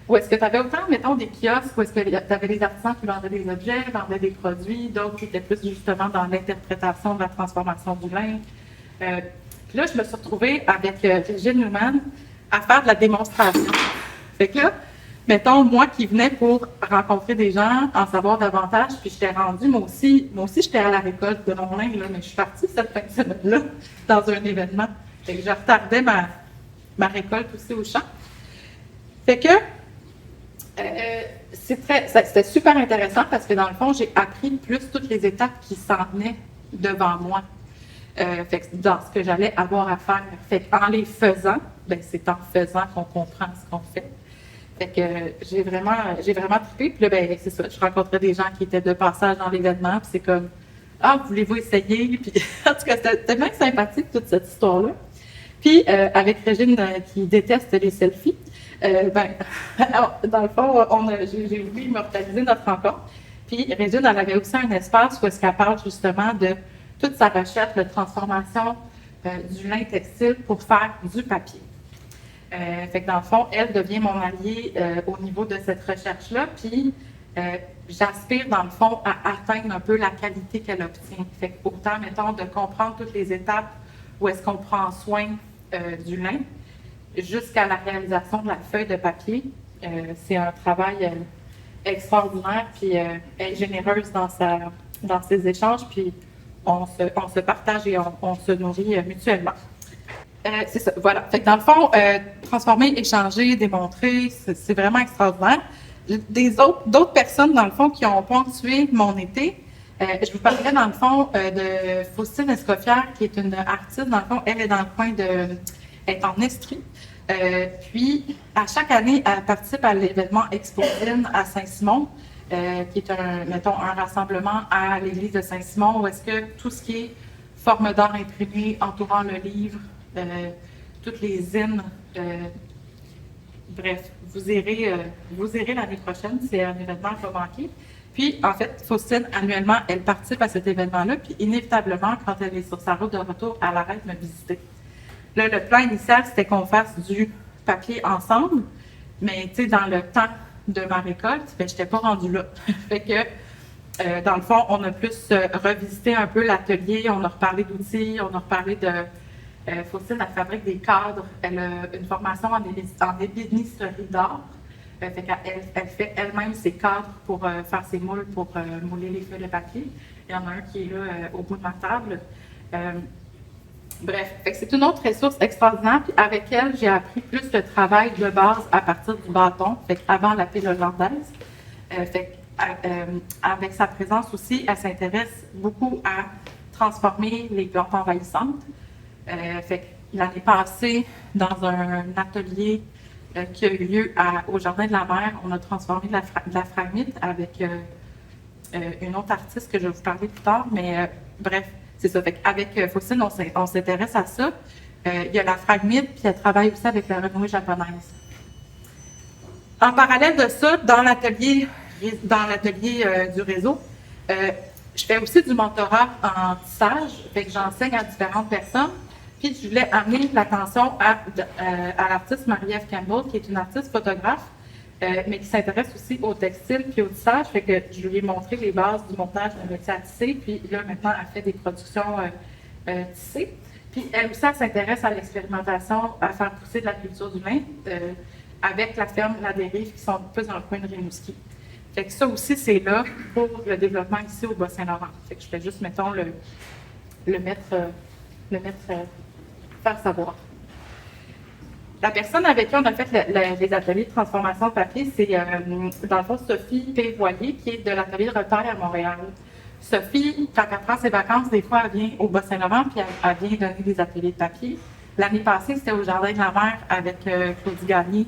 où est-ce que tu avais autant, mettons, des kiosques, où est-ce que tu avais des artisans qui vendaient des objets, vendaient des produits, d'autres qui étaient plus justement dans l'interprétation de la transformation du lin. Puis là, je me suis retrouvée avec Régine Newman à faire de la démonstration. Fait que là, mettons, moi qui venais pour rencontrer des gens, en savoir davantage, puis j'étais rendue, moi aussi j'étais à la récolte de mon lin, là, mais je suis partie cette fin de semaine-là dans un événement. Fait que je retardais ma récolte aussi au champ. Fait que c'était super intéressant parce que dans le fond, j'ai appris plus toutes les étapes qui s'en venaient devant moi. Fait que dans ce que j'allais avoir à faire. Fait qu'en les faisant, c'est en faisant qu'on comprend ce qu'on fait. Fait que j'ai vraiment trippé. Puis là, c'est ça, je rencontrais des gens qui étaient de passage dans l'événement, puis c'est comme « Ah, voulez-vous essayer? » Puis en tout cas, c'était bien sympathique, toute cette histoire-là. Puis avec Régine qui déteste les selfies, alors, dans le fond, j'ai voulu immortaliser notre rencontre. Puis Régine, elle avait aussi un espace où est-ce qu'elle parle justement de toute sa recherche de transformation du lin textile pour faire du papier. Fait que dans le fond, elle devient mon alliée au niveau de cette recherche-là, puis j'aspire dans le fond à atteindre un peu la qualité qu'elle obtient. Fait que autant, mettons, de comprendre toutes les étapes où est-ce qu'on prend soin du lin, jusqu'à la réalisation de la feuille de papier. C'est un travail extraordinaire, puis elle est généreuse dans ses échanges, puis on se partage et on se nourrit mutuellement. C'est ça, voilà. Fait que dans le fond, transformer, échanger, démontrer, c'est vraiment extraordinaire. D'autres personnes, dans le fond, qui ont ponctué mon été, je vous parlerai, dans le fond, de Faustine Escoffière, qui est une artiste. Dans le fond, elle est dans le coin elle est en Estrie. Puis, à chaque année, elle participe à l'événement Expo-In à Saint-Simon, qui est un rassemblement à l'église de Saint-Simon, où est-ce que tout ce qui est forme d'art imprimée entourant le livre, toutes les zines, bref, vous irez l'année prochaine, c'est un événement à ne pas manquer. Puis, en fait, Faustine, annuellement, elle participe à cet événement-là, puis inévitablement, quand elle est sur sa route de retour, elle arrête de me visiter. Là, le plan initial, c'était qu'on fasse du papier ensemble, mais tu sais, dans le temps de ma récolte, je n'étais pas rendue là. Fait que, dans le fond, on a plus revisité un peu l'atelier, on a reparlé d'outils, on a reparlé de... Faustine, elle fabrique des cadres, elle a une formation en ébénisterie d'art. Fait qu'elle fait elle-même ses cadres pour faire ses moules, pour mouler les feuilles de papier. Il y en a un qui est là au bout de ma table. Bref, c'est une autre ressource extraordinaire. Puis avec elle, j'ai appris plus le travail de base à partir du bâton, avant la pile hollandaise. Avec sa présence aussi, elle s'intéresse beaucoup à transformer les plantes envahissantes. L'année passée, dans un atelier qui a eu lieu au Jardin de la Mer, on a transformé de la phragmite avec une autre artiste que je vais vous parler plus tard, mais bref, c'est ça. Fait qu'avec Faustine, on s'intéresse à ça. Il y a la fragmite, puis elle travaille aussi avec la renouée japonaise. En parallèle de ça, dans l'atelier du réseau, je fais aussi du mentorat en tissage, fait que j'enseigne à différentes personnes. Puis je voulais amener l'attention à l'artiste Marie-Ève Campbell, qui est une artiste photographe, mais qui s'intéresse aussi au textile puis au tissage. Fait que je lui ai montré les bases du montage d'un métier à tisser. Puis là, maintenant, elle fait des productions tissées. Puis elle aussi, elle s'intéresse à l'expérimentation, à faire pousser de la culture du lin avec la ferme La Dérive, qui sont plus dans le coin de Rimouski. Fait que ça aussi, c'est là pour le développement ici au Bas-Saint-Laurent. Fait que je fais juste, mettons, le mettre faire savoir. La personne avec qui on a fait les ateliers de transformation de papier, c'est dans le fond Sophie Pévoilier, qui est de l'atelier de Retail à Montréal. Sophie, quand elle prend ses vacances, des fois, elle vient au Bas-Saint-Laurent, puis elle vient donner des ateliers de papier. L'année passée, c'était au Jardin de la Mer avec Claudie Gagné,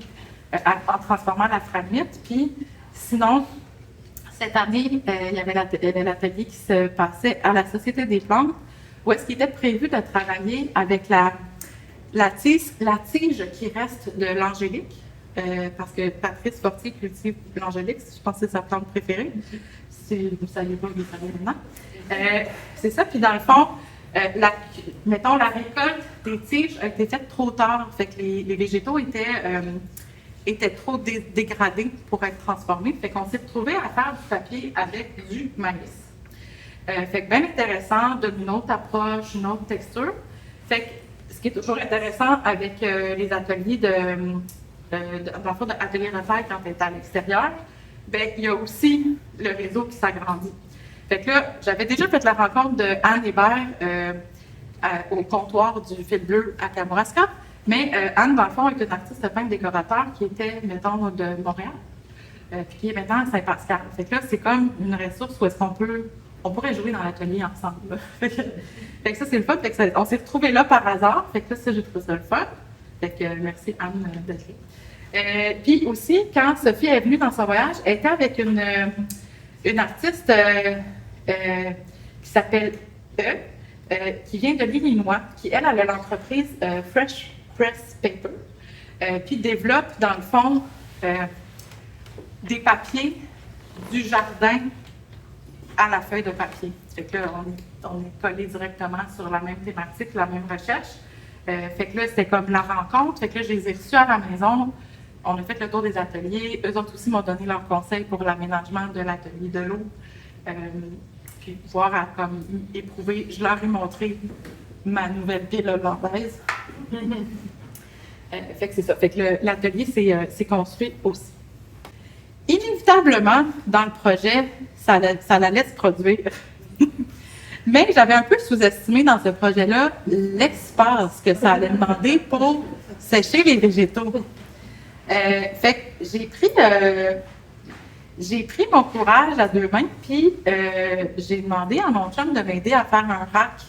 en transformant la fragmite. Puis, sinon, cette année, il y avait l'atelier qui se passait à la Société des plantes, où est-ce qu'il était prévu de travailler avec la tige qui reste de l'angélique, parce que Patrice Fortier cultive l'angélique, je pense que c'est sa plante préférée. Si vous ne saviez pas, vous le savez maintenant. C'est ça, puis dans le fond, mettons, la récolte des tiges a été faite trop tard, fait que les végétaux étaient trop dégradés pour être transformés, fait qu'on s'est retrouvé à faire du papier avec du maïs. Fait que bien intéressant, donne une autre approche, une autre texture. Fait que ce qui est toujours intéressant avec les ateliers d'ateliers de taille quand tu es à l'extérieur, ben il y a aussi le réseau qui s'agrandit. Fait que là, j'avais déjà fait la rencontre de Anne Hébert au comptoir du Fil Bleu à Kamouraska, mais Anne, dans le fond, est une artiste peintre décorateur qui était, mettons, de Montréal, puis qui est maintenant à Saint-Pascal. Fait que là, c'est comme une ressource où est-ce on pourrait jouer dans l'atelier ensemble. Fait que ça, c'est le fun. Fait que on s'est retrouvés là par hasard. Fait que ça, j'ai trouvé ça le fun. Fait que merci Anne d'être là. Puis aussi, quand Sophie est venue dans son voyage, elle était avec une artiste qui s'appelle qui vient de l'Illinois, qui, elle a l'entreprise Fresh Press Paper, puis développe, dans le fond, des papiers du jardin à la feuille de papier. Fait que là, on est collé directement sur la même thématique, la même recherche. Fait que là, c'était comme la rencontre. Fait que là, je les ai reçus à la maison. On a fait le tour des ateliers. Eux autres aussi m'ont donné leurs conseils pour l'aménagement de l'atelier de l'eau. Puis pouvoir comme éprouver. Je leur ai montré ma nouvelle pile hollandaise. Fait que c'est ça. Fait que l'atelier s'est construit aussi. Inévitablement, dans le projet, ça allait se produire. Mais j'avais un peu sous-estimé dans ce projet-là l'espace que ça allait demander pour sécher les végétaux. Fait que j'ai pris mon courage à deux mains, puis j'ai demandé à mon chum de m'aider à faire un rack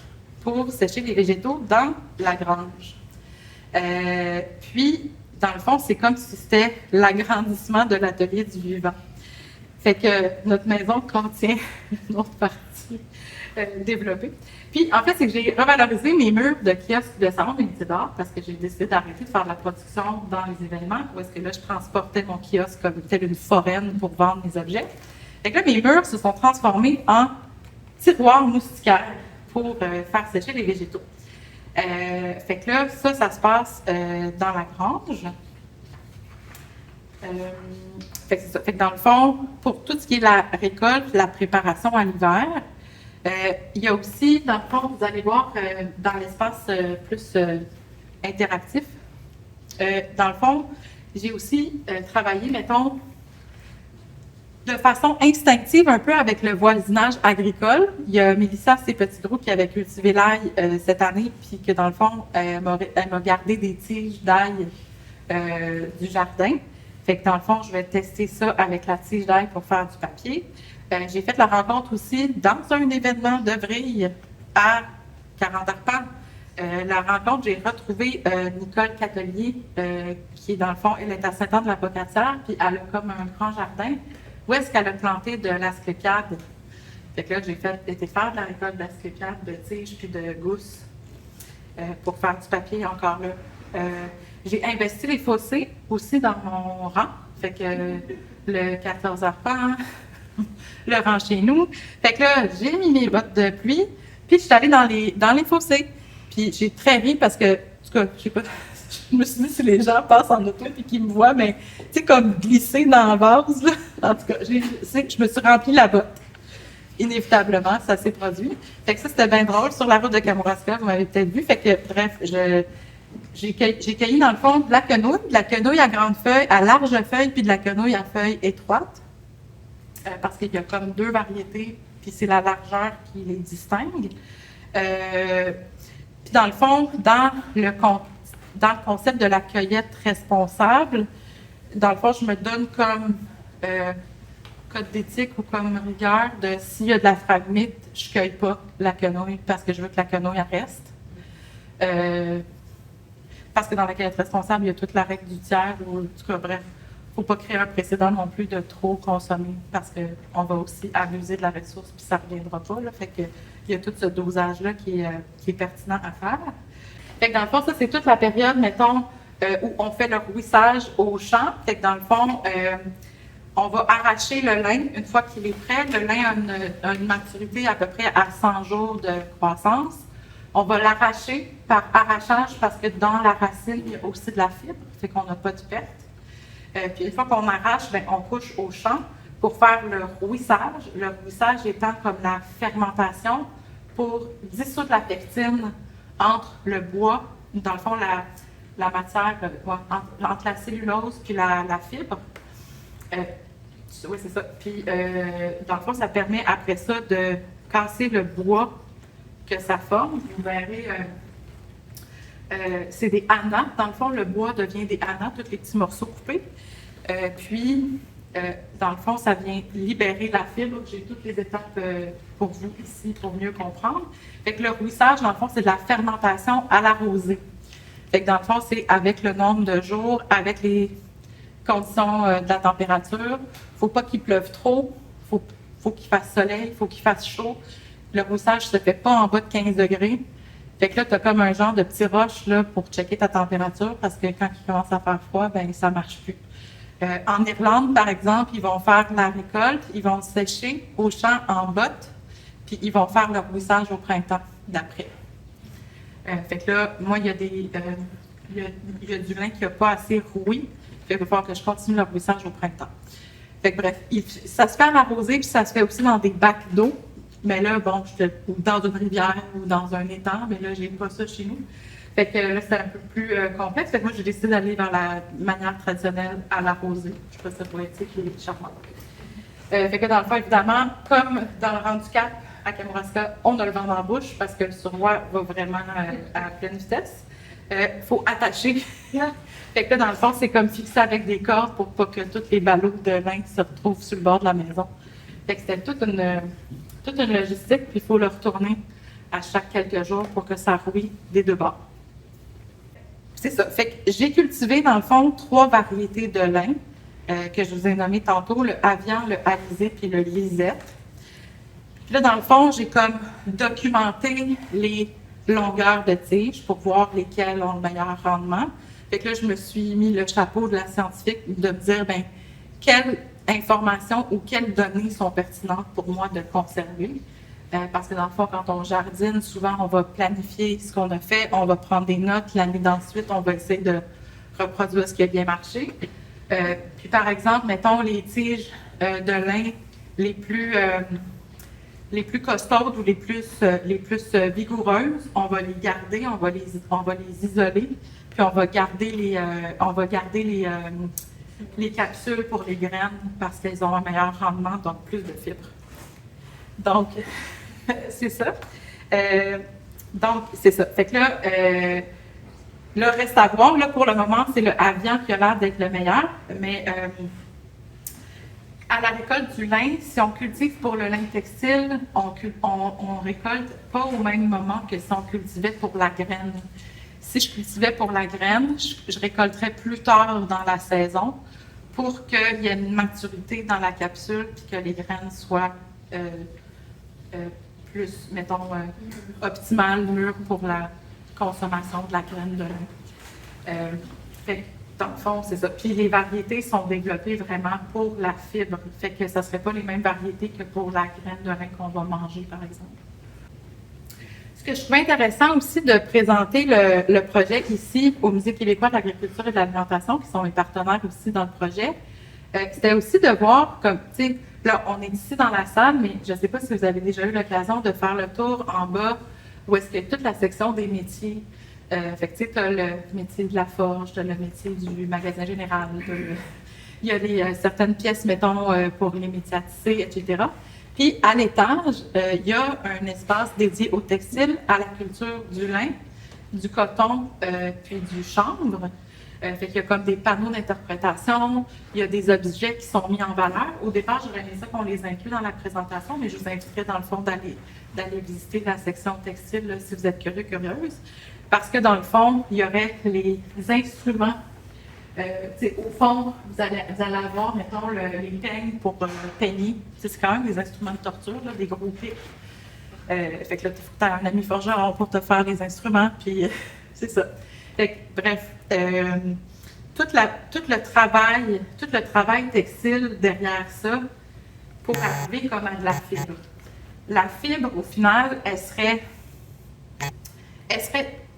pour sécher les végétaux dans la grange. Puis, dans le fond, c'est comme si c'était l'agrandissement de l'atelier du vivant. Fait que notre maison contient une autre partie développée. Puis, en fait, c'est que j'ai revalorisé mes murs de kiosque de salon d'unité d'art parce que j'ai décidé d'arrêter de faire de la production dans les événements où est-ce que là, je transportais mon kiosque comme telle une foraine pour vendre mes objets. Fait que là, mes murs se sont transformés en tiroirs moustiquaires pour faire sécher les végétaux. Fait que là, ça se passe dans la grange. Fait que c'est ça. Fait que dans le fond, pour tout ce qui est la récolte, la préparation à l'hiver, il y a aussi, dans le fond, vous allez voir dans l'espace plus interactif, dans le fond, j'ai aussi travaillé, mettons, de façon instinctive un peu avec le voisinage agricole. Il y a Mélissa Petitgros qui avait cultivé l'ail cette année, puis que dans le fond, elle m'a gardé des tiges d'ail du jardin. Fait que dans le fond, je vais tester ça avec la tige d'ail pour faire du papier. J'ai fait la rencontre aussi dans un événement de vrille à 40 arpents. La rencontre, j'ai retrouvé Nicole Catelier, qui est dans le fond, elle est à Saint-Anne-de-la-Pocatière, puis elle a comme un grand jardin. Où est-ce qu'elle a planté de l'asclépiade Fait que là, j'ai été faire de la récolte d'asclépiades, de tiges puis de gousses pour faire du papier encore là. J'ai investi les fossés aussi dans mon rang. Fait que le 14 arpents, le rang chez nous. Fait que là, j'ai mis mes bottes de pluie, puis je suis allée dans les fossés. Puis j'ai très ri parce que, en tout cas, je sais pas, je me suis dit si les gens passent en auto et qu'ils me voient, mais tu sais, comme glisser dans la vase, là. En tout cas, je me suis rempli la botte. Inévitablement, ça s'est produit. Fait que ça, c'était bien drôle. Sur la route de Kamouraska, vous m'avez peut-être vu. Fait que, bref, j'ai cueilli, dans le fond, de la quenouille à grande feuille, à large feuille, puis de la quenouille à feuille étroite. Parce qu'il y a comme deux variétés, puis c'est la largeur qui les distingue. Puis dans le fond, dans le concept de la cueillette responsable, dans le fond, je me donne comme code d'éthique ou comme rigueur de s'il y a de la phragmite, je ne cueille pas la quenouille parce que je veux que la quenouille reste. Parce que dans la cueillette responsable, il y a toute la règle du tiers, ou en tout cas, bref, il ne faut pas créer un précédent non plus de trop consommer parce qu'on va aussi abuser de la ressource puis ça ne reviendra pas. Là, fait que il y a tout ce dosage-là qui est pertinent à faire. Fait que dans le fond, ça, c'est toute la période, mettons, où on fait le rouissage au champ. Fait que dans le fond, on va arracher le lin une fois qu'il est prêt. Le lin a une maturité à peu près à 100 jours de croissance. On va l'arracher par arrachage parce que dans la racine, il y a aussi de la fibre, fait qu'on n'a pas de perte. Puis une fois qu'on arrache, bien, on couche au champ pour faire le rouissage. Le rouissage étant comme la fermentation pour dissoudre la pectine entre le bois, dans le fond, la matière, entre la cellulose puis la fibre. Oui, c'est ça. Puis, dans le fond, ça permet après ça de casser le bois que ça forme. Vous verrez, c'est des annas. Dans le fond, le bois devient des annas, tous les petits morceaux coupés. Puis, dans le fond, ça vient libérer la fibre. J'ai toutes les étapes pour vous ici pour mieux comprendre. Fait que le rouissage, dans le fond, c'est de la fermentation à la rosée. Fait que dans le fond, c'est avec le nombre de jours, avec les conditions de la température. Il ne faut pas qu'il pleuve trop. Il faut qu'il fasse soleil, il faut qu'il fasse chaud. Le rouissage ne se fait pas en bas de 15 degrés. Fait que là, tu as comme un genre de petit roche là, pour checker ta température parce que quand il commence à faire froid, ben ça ne marche plus. En Irlande, par exemple, ils vont faire la récolte, ils vont sécher au champ en bottes, puis ils vont faire le rouissage au printemps d'après. Fait que là, moi, il y a du lin qui n'a pas assez rouillé. Fait qu'il va falloir que je continue le rouissage au printemps. Fait que bref, ça se fait à l'arrosée, puis ça se fait aussi dans des bacs d'eau. Mais là, bon, ou dans une rivière ou dans un étang, mais là, j'ai pas ça chez nous. Fait que là, c'est un peu plus complexe. Fait que moi, j'ai décidé d'aller vers la manière traditionnelle à l'arrosée. Je trouve ça poétique et charmant. Fait que dans le fond, évidemment, comme dans le handicap à Kamouraska, on a le vent dans la bouche parce que le surroi va vraiment à pleine vitesse. Faut attacher. Fait que là, dans le fond, c'est comme fixé avec des cordes pour pas que tous les ballots de lin se retrouvent sur le bord de la maison. Fait que c'était toute une logistique, puis il faut le retourner à chaque quelques jours pour que ça rouille des deux bords. C'est ça. Fait que j'ai cultivé, dans le fond, 3 variétés de lin que je vous ai nommées tantôt, le Avian, le Alizé puis le Lisette. Puis là, dans le fond, j'ai comme documenté les longueurs de tiges pour voir lesquelles ont le meilleur rendement. Fait que là, je me suis mis le chapeau de la scientifique de me dire, bien, quelles informations ou quelles données sont pertinentes pour moi de conserver. Parce que dans le fond, quand on jardine, souvent, on va planifier ce qu'on a fait, on va prendre des notes, l'année d'ensuite, on va essayer de reproduire ce qui a bien marché. Puis par exemple, mettons les tiges de lin les plus costaudes ou les plus vigoureuses, on va les garder, on va les isoler, puis on va garder les capsules pour les graines parce qu'elles ont un meilleur rendement, donc plus de fibres. Donc, c'est ça. Donc, c'est ça. Fait que là, le reste à voir, là, pour le moment, c'est le Avian qui a l'air d'être le meilleur, mais à la récolte du lin, si on cultive pour le lin textile, on récolte pas au même moment que si on cultivait pour la graine. Si je cultivais pour la graine, je récolterais plus tard dans la saison pour qu'il y ait une maturité dans la capsule et que les graines soient plus, mettons, optimal, mûr pour la consommation de la graine de lin. Fait que, dans le fond, c'est ça. Puis les variétés sont développées vraiment pour la fibre. Fait que ça ne serait pas les mêmes variétés que pour la graine de lin qu'on va manger, par exemple. Ce que je trouve intéressant aussi de présenter le projet ici au Musée québécois de l'agriculture et de l'alimentation, qui sont mes partenaires aussi dans le projet, c'était aussi de voir comme, tu sais, là, on est ici dans la salle, mais je ne sais pas si vous avez déjà eu l'occasion de faire le tour en bas, où est-ce que toute la section des métiers. Fait que tu sais, tu as le métier de la forge, tu as le métier du magasin général, il y a certaines pièces, mettons, pour les métiers à tisser, etc. Puis, à l'étage, il y a un espace dédié au textile, à la culture du lin, du coton, puis du chanvre. Fait qu'il y a comme des panneaux d'interprétation, il y a des objets qui sont mis en valeur. Au départ, j'aurais aimé ça qu'on les inclue dans la présentation, mais je vous inviterais dans le fond d'aller visiter la section textile là, si vous êtes curieux, curieuse. Parce que dans le fond, il y aurait les instruments. Au fond, vous allez avoir, mettons, les peignes pour peigner. C'est quand même des instruments de torture, là, des gros pics. Fait que là, tu as un ami forgeron pour te faire les instruments, puis c'est ça. Fait que, bref, tout le travail textile derrière ça pour arriver comme à de la fibre. La fibre, au final, elle serait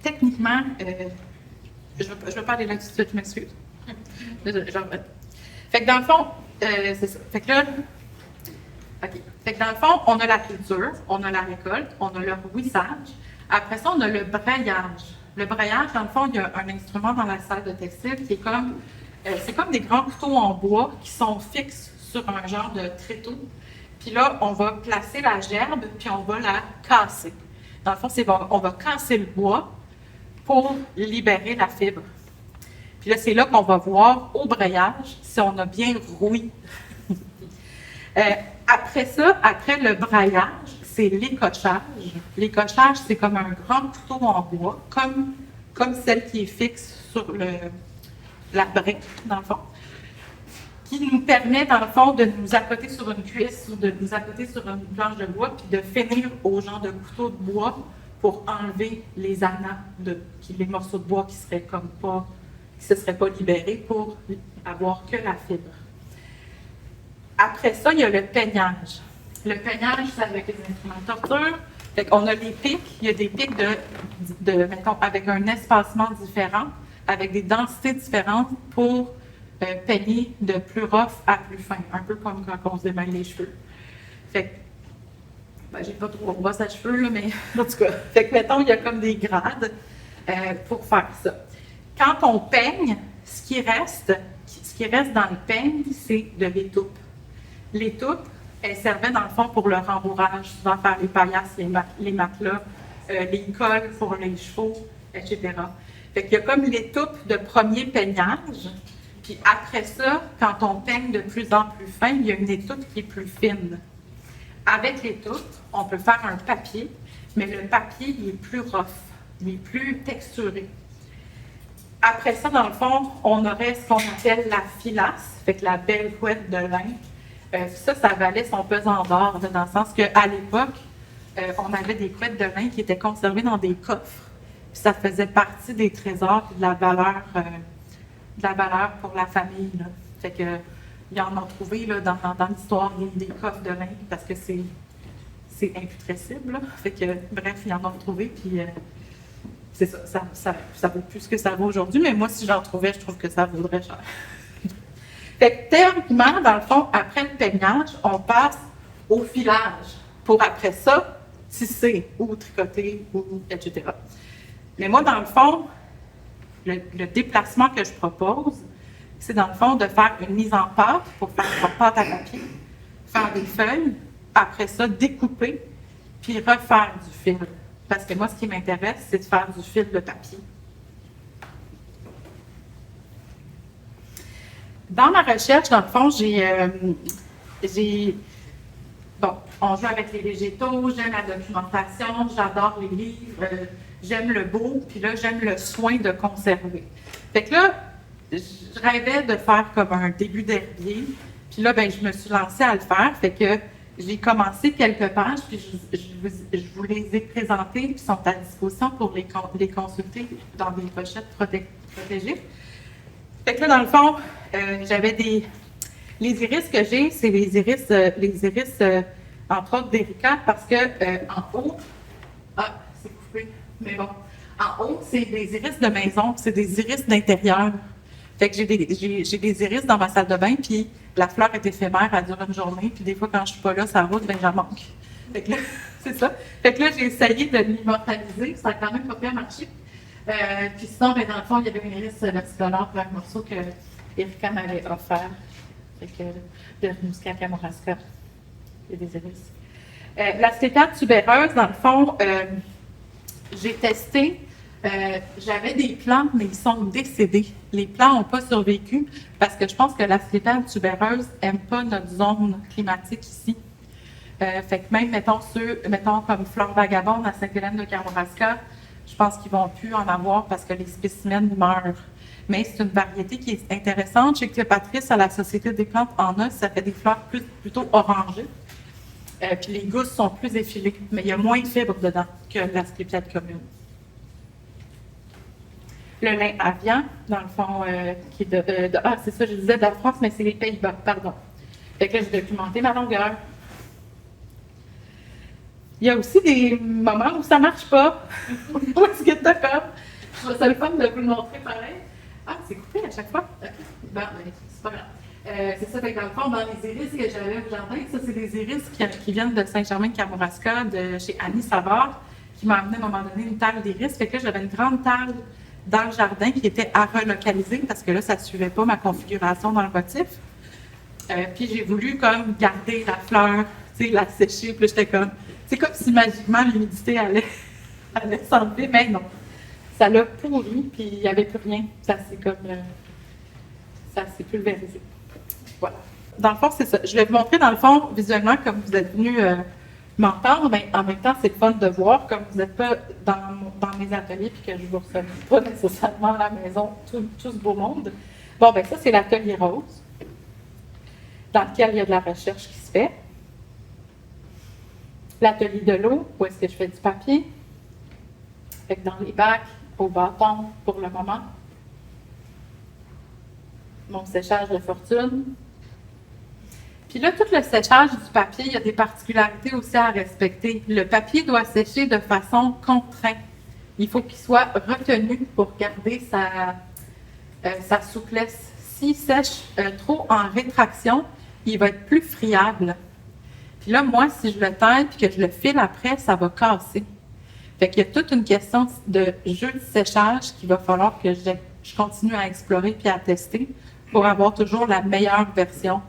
techniquement, je veux pas aller là tout de suite, je m'excuse. Fait que dans le fond, c'est ça. Fait que là, OK. Fait que dans le fond, on a la culture, on a la récolte, on a le rouissage. Après ça, on a le braillage. Le braillage, dans le fond, il y a un instrument dans la salle de textile qui est comme, c'est comme des grands couteaux en bois qui sont fixes sur un genre de tréteau. Puis là, on va placer la gerbe, puis on va la casser. Dans le fond, on va casser le bois pour libérer la fibre. Puis là, c'est là qu'on va voir au braillage si on a bien rouillé. Après ça, après le braillage, c'est l'écochage. L'écochage, c'est comme un grand couteau en bois, comme celle qui est fixe sur la brique, dans le fond, qui nous permet, dans le fond, de nous accoter sur une cuisse ou de nous accoter sur une planche de bois, puis de finir au genre de couteau de bois pour enlever les anats, les morceaux de bois qui seraient comme pas, qui se seraient pas libérés pour avoir que la fibre. Après ça, il y a le peignage. Le peignage, c'est avec les instruments de torture. Fait qu'on a les pics, il y a des pics mettons, avec un espacement différent, avec des densités différentes pour peigner de plus rough à plus fin, un peu comme quand on se démêle les cheveux. Fait que, j'ai pas trop brosse à cheveux, là, mais en tout cas, fait que, mettons, il y a comme des grades pour faire ça. Quand on peigne, ce qui reste dans le peigne, c'est de l'étoupe. L'étoupe, elle servait dans le fond pour le rembourrage, souvent faire les paillasses, les matelas, les cols pour les chevaux, etc. Fait qu'il y a comme l'étoupe de premier peignage, puis après ça, quand on peigne de plus en plus fin, il y a une étoupe qui est plus fine. Avec l'étoupe, on peut faire un papier, mais le papier, il est plus rough, il est plus texturé. Après ça, dans le fond, on aurait ce qu'on appelle la filasse, fait que la belle couette de lin. Ça valait son pesant d'or, dans le sens qu'à l'époque, on avait des couettes de lin qui étaient conservées dans des coffres. Puis ça faisait partie des trésors et de la valeur pour la famille. Là. Fait que ils en ont trouvé là, dans l'histoire des coffres de lin parce que c'est imputrescible. Là. Fait que bref, ils en ont trouvé. Puis c'est ça vaut plus ce que ça vaut aujourd'hui. Mais moi, si j'en trouvais, je trouve que ça vaudrait cher. Fait que théoriquement, dans le fond, après le peignage, on passe au filage pour après ça tisser ou tricoter, etc. Mais moi, dans le fond, le déplacement que je propose, c'est dans le fond de faire une mise en pâte pour faire une pâte à papier, faire des feuilles, après ça, découper, puis refaire du fil. Parce que moi, ce qui m'intéresse, c'est de faire du fil de papier. Dans ma recherche, dans le fond, on joue avec les végétaux, j'aime la documentation, j'adore les livres, j'aime le beau, puis là, j'aime le soin de conserver. Fait que là, je rêvais de faire comme un début d'herbier, puis là, je me suis lancée à le faire, fait que J'ai commencé quelques pages, puis je vous les ai présentées, puis sont à disposition pour les consulter dans des pochettes protégées. Fait que là, dans le fond, j'avais les iris que j'ai, c'est les iris, entre autres d'Erika, parce que en haut, c'est coupé, mais bon, en haut, c'est des iris de maison, c'est des iris d'intérieur. Fait que j'ai des iris dans ma salle de bain, puis la fleur est éphémère, elle dure une journée, puis des fois, quand je suis pas là, ça roule, ben j'en manque. Fait que là, c'est ça. Fait que là, j'ai essayé de l'immortaliser, ça a quand même pas bien marché. Puis sinon, ben, dans le fond, il y avait une iris versicolore pour un morceau que Erika m'avait offert. Fait que de Muscat Kamouraska, il y a des iris. La sclétale tubéreuse, dans le fond, j'ai testé. J'avais des plants, mais ils sont décédés. Les plants n'ont pas survécu parce que je pense que la sclétale tubéreuse n'aime pas notre zone climatique ici. Fait que même, mettons comme Fleur Vagabonde à Sainte-Hélène-de-Kamouraska, je pense qu'ils ne vont plus en avoir parce que les spécimens meurent. Mais c'est une variété qui est intéressante. Je sais que Patrice, à la Société des plantes, en a, ça fait des fleurs plutôt orangées. Puis les gousses sont plus effilées, mais il y a moins de fibres dedans que la sclépiade commune. Le lin avian, dans le fond, qui est c'est ça, je disais de la France, mais c'est les Pays-Bas, pardon. Fait que là, j'ai documenté ma longueur. Il y a aussi des moments où ça ne marche pas. Où est-ce que t'as comme? Je trouve ça le fun de vous le montrer pareil. Ah, c'est coupé à chaque fois? OK. Bon, c'est pas grave. C'est ça, fait que dans le fond, dans les iris que j'avais au jardin, ça, c'est des iris qui viennent de Saint-Germain-de-Kamouraska, de chez Annie Savard, qui m'a amené à un moment donné une table d'iris. Fait que là, j'avais une grande table dans le jardin qui était à relocaliser parce que là, ça ne suivait pas ma configuration dans le motif. Puis j'ai voulu comme garder la fleur, tu sais, la sécher. Puis j'étais comme, c'est comme si magiquement l'humidité allait s'enlever, mais non. Ça l'a pourri, puis il n'y avait plus rien. Ça s'est pulvérisé. Voilà. Dans le fond, c'est ça. Je vais vous montrer, dans le fond, visuellement, comme vous êtes venu m'entendre, mais en même temps, c'est le fun de voir, comme vous n'êtes pas dans mes ateliers, puis que je ne vous reçois pas nécessairement à la maison tout ce beau monde. Bon, ben ça, c'est l'atelier rose, dans lequel il y a de la recherche qui se fait. L'atelier de l'eau, où est-ce que je fais du papier. Fait que dans les bacs, au bâton, pour le moment. Mon séchage de fortune. Puis là, tout le séchage du papier, il y a des particularités aussi à respecter. Le papier doit sécher de façon contrainte. Il faut qu'il soit retenu pour garder sa souplesse. S'il sèche trop en rétraction, il va être plus friable. Puis là, moi, si je le teins et que je le file après, ça va casser. Fait qu'il y a toute une question de jeu de séchage qu'il va falloir que je continue à explorer puis à tester pour avoir toujours la meilleure version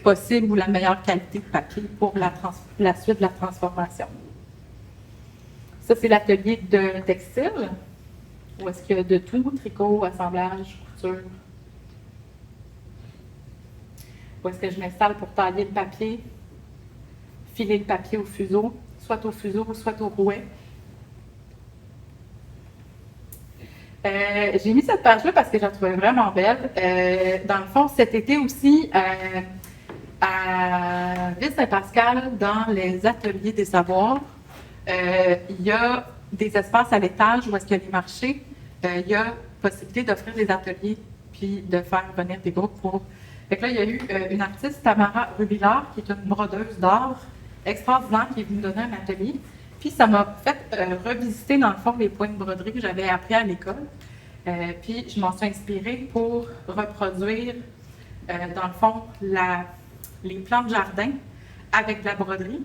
possible ou la meilleure qualité de papier pour la suite de la transformation. Ça, c'est l'atelier de textile, où est-ce qu'il y a de tout, tricot, assemblage, couture. Où est-ce que je m'installe pour tailler le papier, filer le papier au fuseau, soit au fuseau, soit au rouet. J'ai mis cette page-là parce que je la trouvais vraiment belle. Dans le fond, cet été aussi, à Ville-Saint-Pascal, dans les ateliers des savoirs, il y a des espaces à l'étage où est-ce qu'il y a les marchés. Il y a possibilité d'offrir des ateliers puis de faire venir des groupes pour... Fait que là, il y a eu une artiste, Tamara Rubillard, qui est une brodeuse d'art extraordinaire, qui est venue donner un atelier. Puis ça m'a fait revisiter, dans le fond, les points de broderie que j'avais appris à l'école. Puis je m'en suis inspirée pour reproduire, dans le fond, les plans de jardin avec la broderie,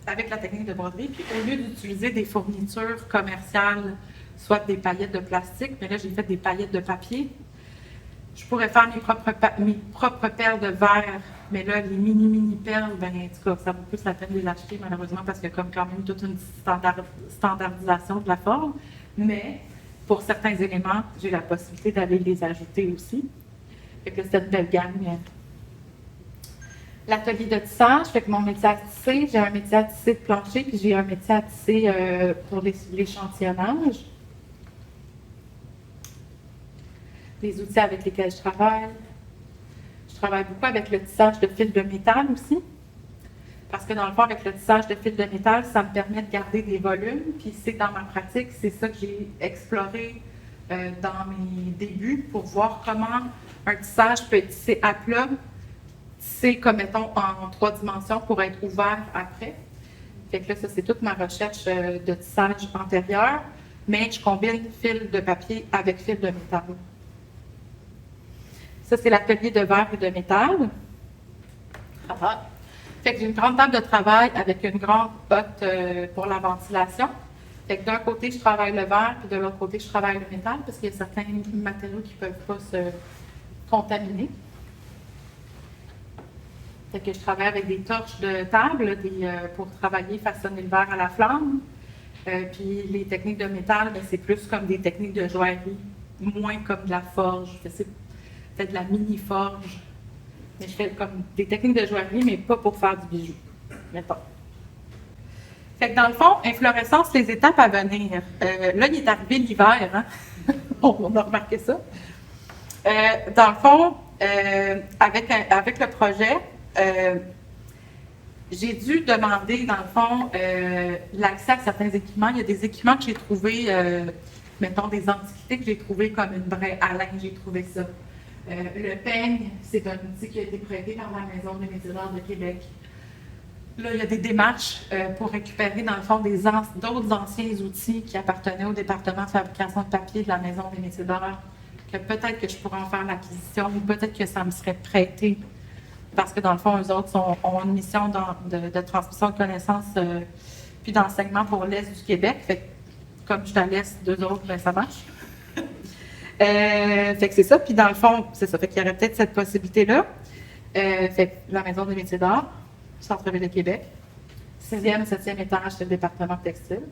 avec la technique de broderie. Puis au lieu d'utiliser des fournitures commerciales, soit des paillettes de plastique, mais là, j'ai fait des paillettes de papier. Je pourrais faire mes propres perles de verre, mais là, les mini perles, ben, en tout cas, ça vaut plus la peine de les acheter, malheureusement, parce qu'il y a comme quand même toute une standardisation de la forme. Mais pour certains éléments, j'ai la possibilité d'aller les ajouter aussi. Fait que c'est une belle gamme. L'atelier de tissage, fait que mon métier à tisser, j'ai un métier à tisser de plancher, puis j'ai un métier à tisser pour l'échantillonnage. Les outils avec lesquels je travaille. Je travaille beaucoup avec le tissage de fil de métal aussi. Parce que dans le fond, avec le tissage de fil de métal, ça me permet de garder des volumes. Puis c'est dans ma pratique, c'est ça que j'ai exploré dans mes débuts pour voir comment un tissage peut être tissé à plat, tissé comme mettons en 3 dimensions pour être ouvert après. Fait que là, ça c'est toute ma recherche de tissage antérieur, mais je combine fil de papier avec fil de métal. Ça c'est l'atelier de verre et de métal. Fait que j'ai une grande table de travail avec une grande hotte pour la ventilation. Fait que d'un côté, je travaille le verre, puis de l'autre côté, je travaille le métal, parce qu'il y a certains matériaux qui ne peuvent pas se contaminer. Fait que je travaille avec des torches de table pour travailler, façonner le verre à la flamme. Puis les techniques de métal, c'est plus comme des techniques de joaillerie, moins comme de la forge. C'est de la mini-forge. Mais je fais comme des techniques de joaillerie, mais pas pour faire du bijou, mettons. Fait que dans le fond, inflorescence, les étapes à venir. Là, il est arrivé l'hiver, hein? On a remarqué ça. Dans le fond, avec le projet, j'ai dû demander, dans le fond, l'accès à certains équipements. Il y a des équipements que j'ai trouvés, mettons des antiquités que j'ai trouvés comme une vraie haleine, j'ai trouvé ça. Le peigne, c'est un outil qui a été prêté par la Maison des métiers d'art de Québec. Là, il y a des démarches pour récupérer, dans le fond, d'autres anciens outils qui appartenaient au département de fabrication de papier de la Maison des métiers d'art, que peut-être que je pourrais en faire l'acquisition, ou peut-être que ça me serait prêté, parce que, dans le fond, eux autres ont une mission de transmission de connaissances puis d'enseignement pour l'Est du Québec. Fait que, comme je suis à l'Est d'eux autres, ben, ça marche. Fait que c'est ça. Puis dans le fond, c'est ça. Fait qu'il y aurait peut-être cette possibilité-là. Fait que la Maison des métiers d'art, Centre-ville de Québec. 6e et 7e étage, c'est le département textile.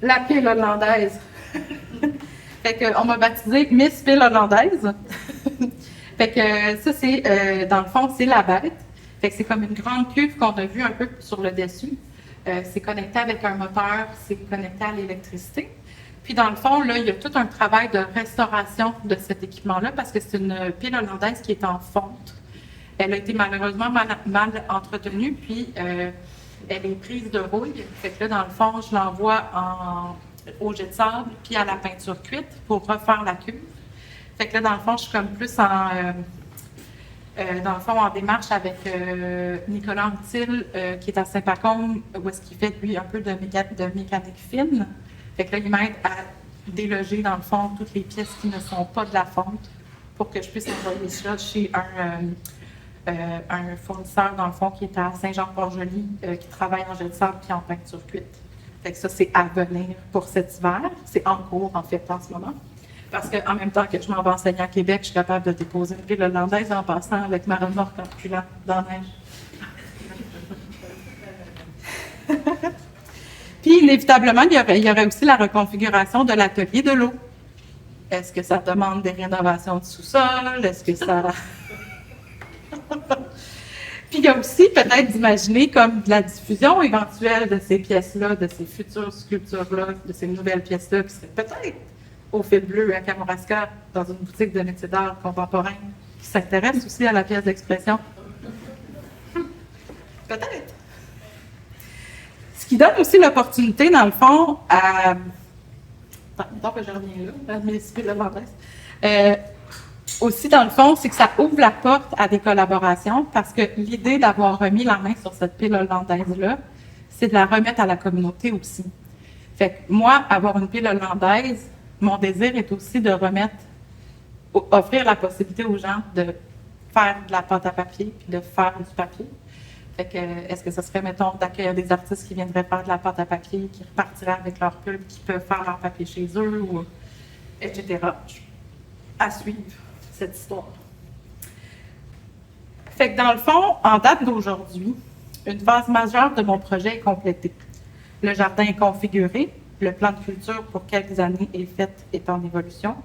La pile hollandaise. Fait qu'on m'a baptisée Miss Pile hollandaise. Fait que ça, c'est, dans le fond, c'est la bête. Fait que c'est comme une grande cuve qu'on a vue un peu sur le dessus. C'est connecté avec un moteur, c'est connecté à l'électricité. Puis dans le fond, là, il y a tout un travail de restauration de cet équipement-là parce que c'est une pile hollandaise qui est en fonte. Elle a été malheureusement mal entretenue, puis elle est prise de rouille. Fait que là, dans le fond, je l'envoie au jet de sable, puis à la peinture cuite pour refaire la cuve. Fait que là, dans le fond, je suis comme plus en démarche avec Nicolas Antil, qui est à Saint-Pacôme, où est-ce qu'il fait, lui, un peu de mécanique fine. Fait que là, il m'aide à déloger, dans le fond, toutes les pièces qui ne sont pas de la fonte pour que je puisse envoyer ça chez un fournisseur, dans le fond, qui est à Saint-Jean-Port-Joli, qui travaille en jet de sable puis en peinture cuite. Fait que ça, c'est à venir pour cet hiver. C'est en cours, en fait, en ce moment. Parce qu'en même temps que je m'en vais enseigner à Québec, je suis capable de déposer une pile hollandaise en passant avec ma remorque en reculant dans la neige. Puis, inévitablement, il y aurait aussi la reconfiguration de l'atelier de l'eau. Est-ce que ça demande des rénovations de sous-sol? Est-ce que ça... Puis, il y a aussi peut-être d'imaginer comme de la diffusion éventuelle de ces pièces-là, de ces futures sculptures-là, de ces nouvelles pièces-là, qui seraient peut-être au fil bleu à Kamouraska, dans une boutique de métiers d'art contemporain, qui s'intéresse aussi à la pièce d'expression. Peut-être. Ce qui donne aussi l'opportunité, dans le fond, à... Tant que je reviens là, à mes piles hollandaises. Aussi, dans le fond, c'est que ça ouvre la porte à des collaborations, parce que l'idée d'avoir remis la main sur cette pile hollandaise-là, c'est de la remettre à la communauté aussi. Fait que moi, avoir une pile hollandaise, mon désir est aussi de offrir la possibilité aux gens de faire de la pâte à papier, puis de faire du papier. Fait que, est-ce que ça serait, mettons, d'accueillir des artistes qui viendraient faire de la pâte à papier, qui repartiraient avec leur pulpe, qui peuvent faire leur papier chez eux, ou etc. À suivre cette histoire. Fait que dans le fond, en date d'aujourd'hui, une phase majeure de mon projet est complétée. Le jardin est configuré, le plan de culture pour quelques années est en évolution.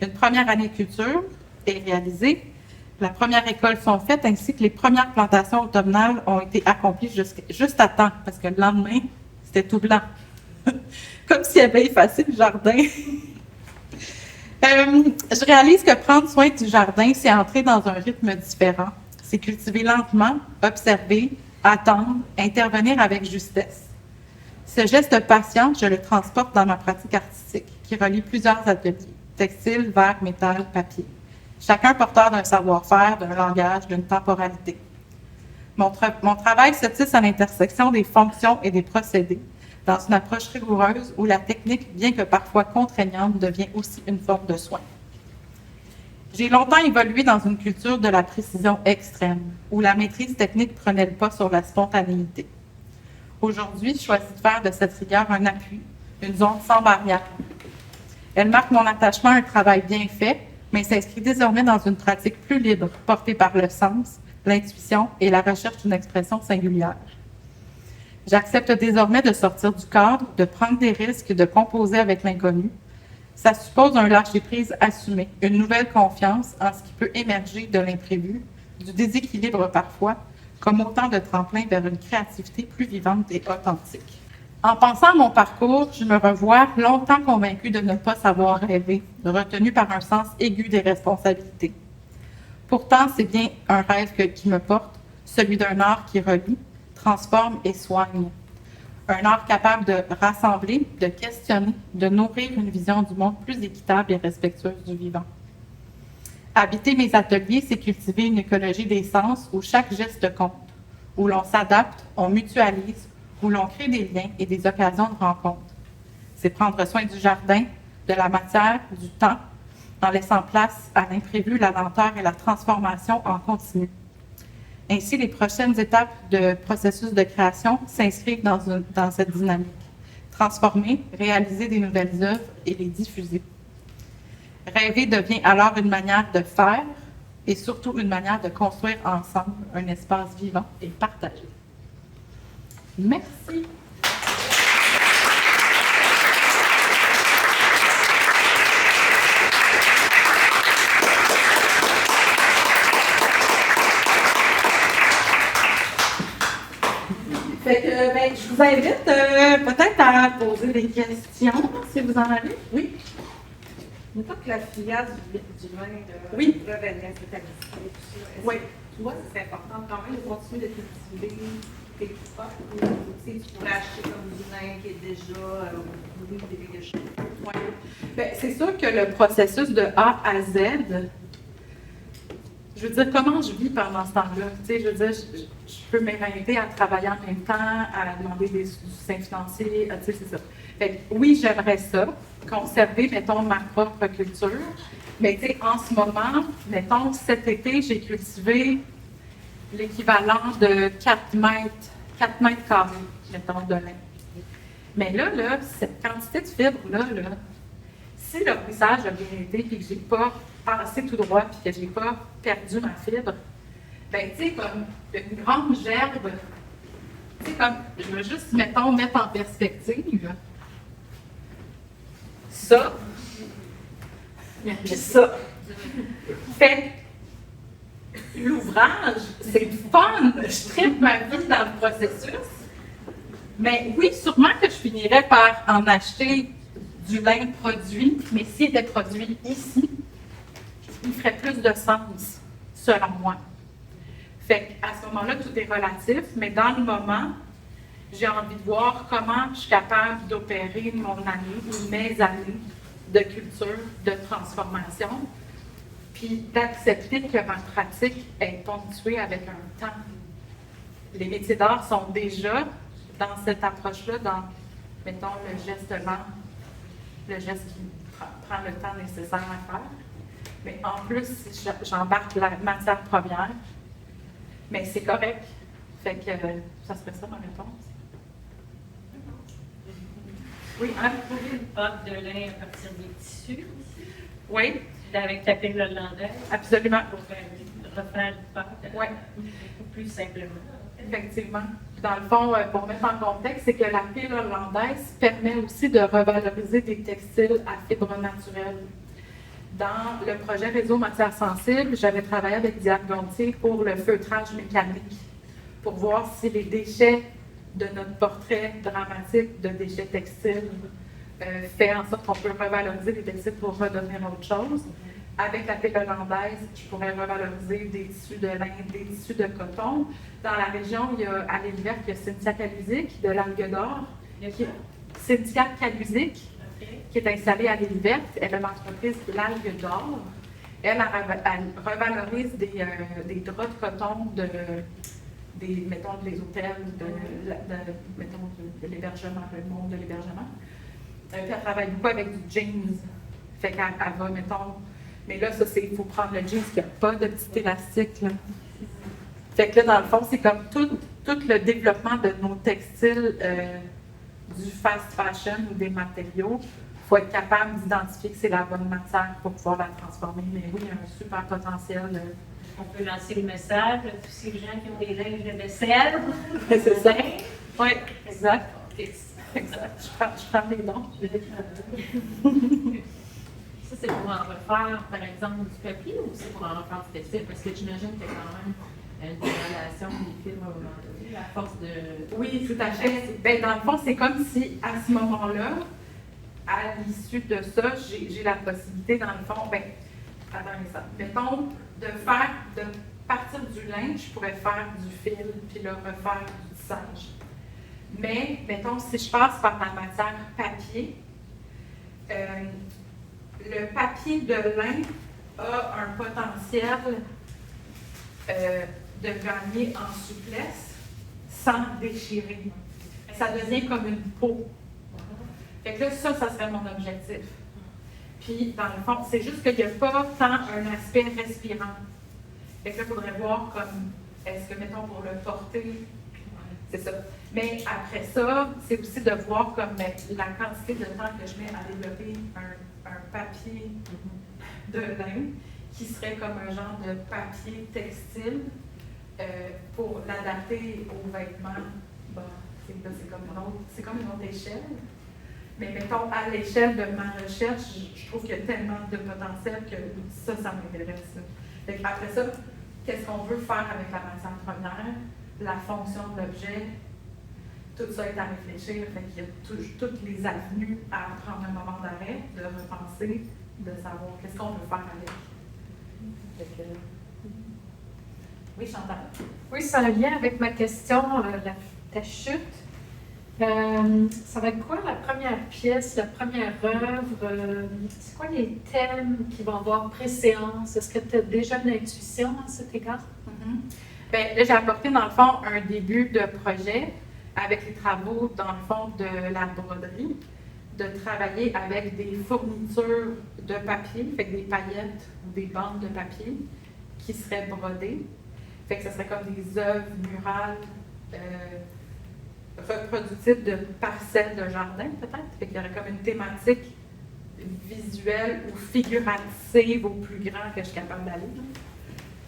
Une première année de culture est réalisée. La première récolte sont faites, ainsi que les premières plantations automnales ont été accomplies juste à temps, parce que le lendemain, c'était tout blanc. Comme s'il avait effacé le jardin. Je réalise que prendre soin du jardin, c'est entrer dans un rythme différent. c'est cultiver lentement, observer, attendre, intervenir avec justesse. Ce geste patient, je le transporte dans ma pratique artistique, qui relie plusieurs ateliers, textile, verre, métal, papier. Chacun porteur d'un savoir-faire, d'un langage, d'une temporalité. Mon travail se tisse à l'intersection des fonctions et des procédés, dans une approche rigoureuse où la technique, bien que parfois contraignante, devient aussi une forme de soin. J'ai longtemps évolué dans une culture de la précision extrême, où la maîtrise technique prenait le pas sur la spontanéité. Aujourd'hui, je choisis de faire de cette rigueur un appui, une zone sans barrière. Elle marque mon attachement à un travail bien fait, mais s'inscrit désormais dans une pratique plus libre, portée par le sens, l'intuition et la recherche d'une expression singulière. J'accepte désormais de sortir du cadre, de prendre des risques, de composer avec l'inconnu. Ça suppose un lâcher-prise assumé, une nouvelle confiance en ce qui peut émerger de l'imprévu, du déséquilibre parfois, comme autant de tremplins vers une créativité plus vivante et authentique. En pensant à mon parcours, je me revois longtemps convaincue de ne pas savoir rêver, retenue par un sens aigu des responsabilités. Pourtant, c'est bien un rêve qui me porte, celui d'un art qui relie, transforme et soigne. Un art capable de rassembler, de questionner, de nourrir une vision du monde plus équitable et respectueuse du vivant. Habiter mes ateliers, c'est cultiver une écologie des sens où chaque geste compte, où l'on s'adapte, on mutualise, où l'on crée des liens et des occasions de rencontre. C'est prendre soin du jardin, de la matière, du temps, en laissant place à l'imprévu, la lenteur et la transformation en continu. Ainsi, les prochaines étapes de processus de création s'inscrivent dans cette dynamique. Transformer, réaliser des nouvelles œuvres et les diffuser. Rêver devient alors une manière de faire et surtout une manière de construire ensemble un espace vivant et partagé. Merci. Fait que, je vous invite peut-être à poser des questions, si vous en avez. Oui? Mettons que la filière du vin Oui. revenait, c'est Oui. Tu vois, c'est important quand même de continuer de cultiver tes propres, ou tu pourrais acheter comme du vin qui est déjà brûlé ou quelque chose. Oui. Bien, c'est sûr que le processus de A à Z, je veux dire, comment je vis pendant ce temps-là? Tu sais, je veux dire, je peux m'inviter à travailler en même temps, à demander des soutiens financiers, tu sais, c'est ça. Fait que, oui, j'aimerais ça, conserver, mettons, ma propre culture. Mais tu sais, en ce moment, mettons, cet été, j'ai cultivé l'équivalent de 4 mètres carrés, mettons, de lin. Mais là, cette quantité de fibres-là, si le bruissage a bien été et que j'ai pas passé tout droit et que j'ai pas perdu ma fibre, ben tu sais, comme une grande gerbe, tu sais, comme, je veux juste, mettons, mettre en perspective ça, puis ça. Fait l'ouvrage, c'est fun, je tripe ma vie dans le processus, mais oui, sûrement que je finirais par en acheter du lin produit, mais s'il était produit ici, il ferait plus de sens, selon moi. Fait qu'à ce moment-là, tout est relatif, mais dans le moment, j'ai envie de voir comment je suis capable d'opérer mon année ou mes années de culture, de transformation, puis d'accepter que ma pratique est ponctuée avec un temps. Les métiers d'art sont déjà dans cette approche-là, dans, mettons, le geste lent, le geste qui prend le temps nécessaire à faire. Mais en plus, j'embarque la matière première, mais c'est correct. Fait que ça serait ça ma réponse. Oui, On peut trouver une pâte de lin à partir des tissus, oui, avec la pile hollandaise, absolument. pour refaire une pâte beaucoup plus simplement. Effectivement. Dans le fond, pour mettre en contexte, c'est que la pile hollandaise permet aussi de revaloriser des textiles à fibres naturelles. Dans le projet Réseau Matières Sensibles, j'avais travaillé avec Diane Gontier pour le feutrage mécanique, pour voir si les déchets de notre portrait dramatique de déchets textiles fait en sorte qu'on peut revaloriser les textiles pour redevenir autre chose. Avec la pile hollandaise, je pourrais revaloriser des tissus de lin, des tissus de coton. Dans la région, il y a à l'île verte, il y a Cynthia Calusic de l'Algue d'Or. Cynthia Calusic, qui est installée à l'île verte. Elle a l'entreprise l'Algue d'Or. Elle revalorise des draps de coton mettons, des hôtels, mettons, de l'hébergement, le monde de l'hébergement. Puis elle travaille beaucoup avec du jeans. Fait qu'elle va, mettons, mais là, ça, il faut prendre le jeans qui n'a pas de petit élastique, là. Fait que là, dans le fond, c'est comme tout le développement de nos textiles du fast fashion ou des matériaux. Il faut être capable d'identifier que c'est la bonne matière pour pouvoir la transformer. Mais oui, il y a un super potentiel. On peut lancer le message à tous ces gens qui ont des linges de vaisselle. C'est ça. Oui, exact. Exact. Je prends les noms. Ça, c'est pour en refaire, par exemple, du papier ou c'est pour en refaire du textile? Parce que j'imagine qu'il y a quand même une dégradation des fibres à un moment donné, à force de... Oui, tout à fait. Ben, dans le fond, c'est comme si, à ce moment-là, à l'issue de ça, j'ai la possibilité, dans le fond, mettons, de partir du linge, je pourrais faire du fil, puis là, refaire du tissage. Mais, mettons, si je passe par la matière papier, le papier de lin a un potentiel de gagner en souplesse sans déchirer. Ça devient comme une peau. Fait que là, ça serait mon objectif. Puis, dans le fond, c'est juste qu'il n'y a pas tant un aspect respirant. Fait que là, il faudrait voir comme, est-ce que, mettons, pour le porter, c'est ça. Mais après ça, c'est aussi de voir comme la quantité de temps que je mets à développer un papier de lin qui serait comme un genre de papier textile pour l'adapter aux vêtements. Bon, c'est comme une autre échelle. Mais mettons, à l'échelle de ma recherche, je trouve qu'il y a tellement de potentiel que ça m'intéresse. Après ça, qu'est-ce qu'on veut faire avec la matière première, la fonction de l'objet, tout ça est à réfléchir. Fait qu'il y a toutes les avenues à prendre un moment d'arrêt, de repenser, de savoir qu'est-ce qu'on veut faire avec. Oui, Chantal. Oui, ça a un lien avec ma question, ta chute. Ça va être quoi la première pièce, la première œuvre? C'est quoi les thèmes qui vont avoir préséance? Est-ce que tu as déjà une intuition à cet égard? Bien, là, j'ai apporté, dans le fond, un début de projet avec les travaux, dans le fond, de la broderie, de travailler avec des fournitures de papier, fait que des paillettes ou des bandes de papier qui seraient brodées. Fait que ce serait comme des œuvres murales reproductibles de parcelles de jardin, peut-être. Fait qu'il y aurait comme une thématique visuelle ou figurative au plus grand que je suis capable d'aller.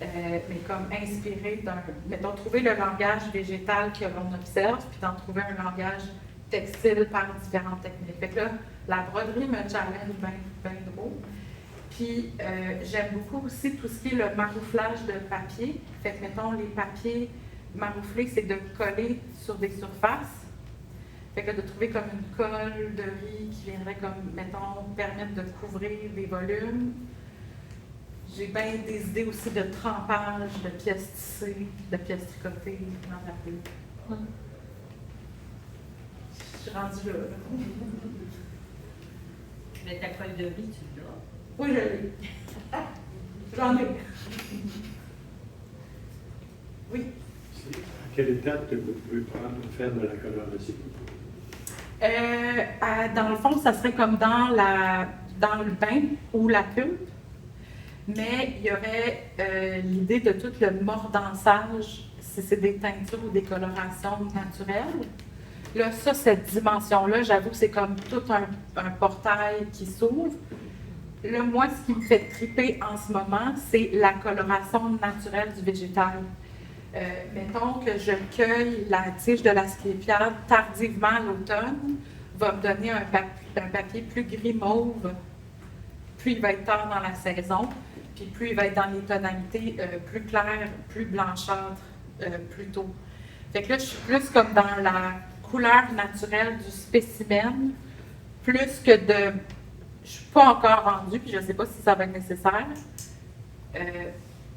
Mais comme inspiré mettons, trouver le langage végétal que l'on observe, puis d'en trouver un langage textile par différentes techniques. Fait que là, la broderie me challenge bien gros. Puis, j'aime beaucoup aussi tout ce qui est le marouflage de papier. Fait que, mettons, les papiers marouflés, c'est de coller sur des surfaces. Fait que de trouver comme une colle de riz qui viendrait comme, mettons, permettre de couvrir des volumes. J'ai bien des idées aussi de trempage, de pièces tissées, de pièces tricotées dans la rue. Je suis rendue là. Mais ta colle de riz, tu l'as? Oui, je l'ai. J'en ai. Oui. À quelle étape vous pouvez faire de la coloration? Dans le fond, ça serait comme dans le bain ou la pulpe. Mais il y aurait l'idée de tout le mordançage, si c'est des teintures ou des colorations naturelles. Là, ça, cette dimension-là, j'avoue que c'est comme tout un portail qui s'ouvre. Là, moi, ce qui me fait triper en ce moment, c'est la coloration naturelle du végétal. Mettons que je cueille la tige de la sclépiade tardivement à l'automne, va me donner un papier plus gris-mauve, plus il va être tard dans la saison, puis plus il va être dans les tonalités plus claires, plus blanchâtres, plus tôt. Fait que là, je suis plus comme dans la couleur naturelle du spécimen, plus que de je suis pas encore rendue, puis je sais pas si ça va être nécessaire,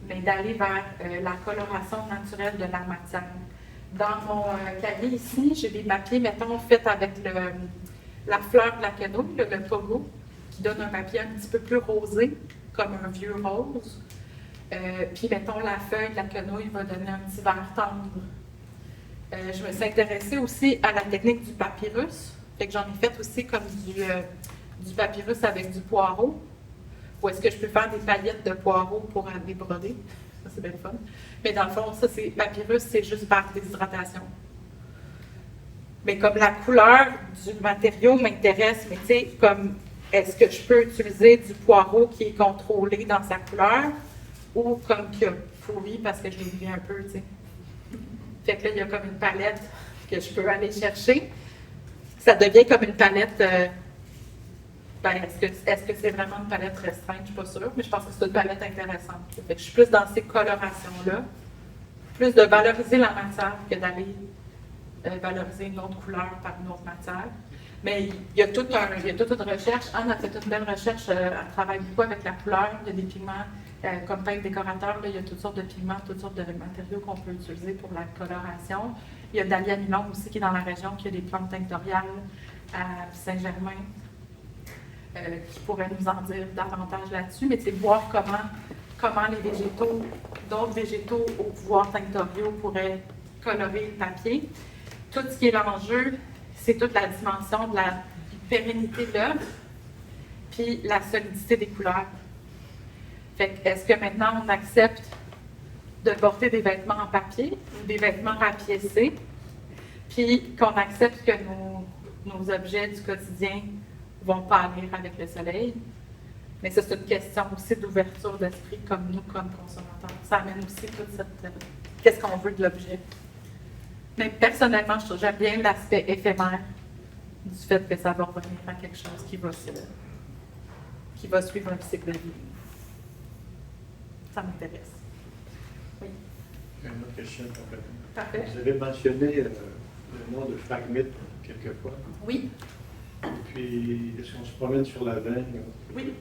mais d'aller vers la coloration naturelle de la matière. Dans mon cahier ici, j'ai des papiers, mettons, faits avec la fleur de la quenouille, le pogo, qui donne un papier un petit peu plus rosé, comme un vieux rose. Puis, mettons, la feuille de la quenouille va donner un petit vert tendre. Je me suis intéressée aussi à la technique du papyrus. Fait que j'en ai fait aussi comme du papyrus avec du poireau. Ou est-ce que je peux faire des paillettes de poireaux pour les broder? Ça, c'est bien le fun. Mais dans le fond, ça, c'est papyrus, c'est juste par déshydratation. Mais comme la couleur du matériau m'intéresse, mais tu sais, comme est-ce que je peux utiliser du poireau qui est contrôlé dans sa couleur ou comme qui a pourri parce que je l'ai oublié un peu, tu sais. Fait que là, il y a comme une palette que je peux aller chercher. Ça devient comme une palette. Est-ce que c'est vraiment une palette restreinte? Je ne suis pas sûre, mais je pense que c'est une palette intéressante. Fait que je suis plus dans ces colorations-là, plus de valoriser la matière que d'aller valoriser une autre couleur par une autre matière. Mais il y a toute une recherche. Anne a fait une belle recherche. Elle travaille beaucoup avec la couleur. Il y a des pigments, comme peintre décorateur, là, il y a toutes sortes de pigments, toutes sortes de matériaux qu'on peut utiliser pour la coloration. Il y a Dalia Milon aussi qui est dans la région, qui a des plantes tinctoriales à Saint-Germain. Qui pourrait nous en dire davantage là-dessus, mais c'est voir comment les végétaux, d'autres végétaux aux pouvoirs tinctoriaux pourraient colorer le papier. Tout ce qui est l'enjeu, c'est toute la dimension de la pérennité de l'œuvre, puis la solidité des couleurs. Fait que, est-ce que maintenant on accepte de porter des vêtements en papier ou des vêtements rapiécés, puis qu'on accepte que nos objets du quotidien vont pâlir avec le soleil. Mais ça, c'est une question aussi d'ouverture d'esprit comme nous, comme consommateurs. Ça amène aussi toute cette... qu'est-ce qu'on veut de l'objet. Mais personnellement, j'aime bien l'aspect éphémère du fait que ça va revenir à quelque chose qui va suivre un cycle de vie. Ça m'intéresse. Oui. Une autre question complètement. Parfait. Vous avez mentionné le nom de fragmite quelquefois. Oui. Puis, est-ce qu'on se promène sur la veine? Oui.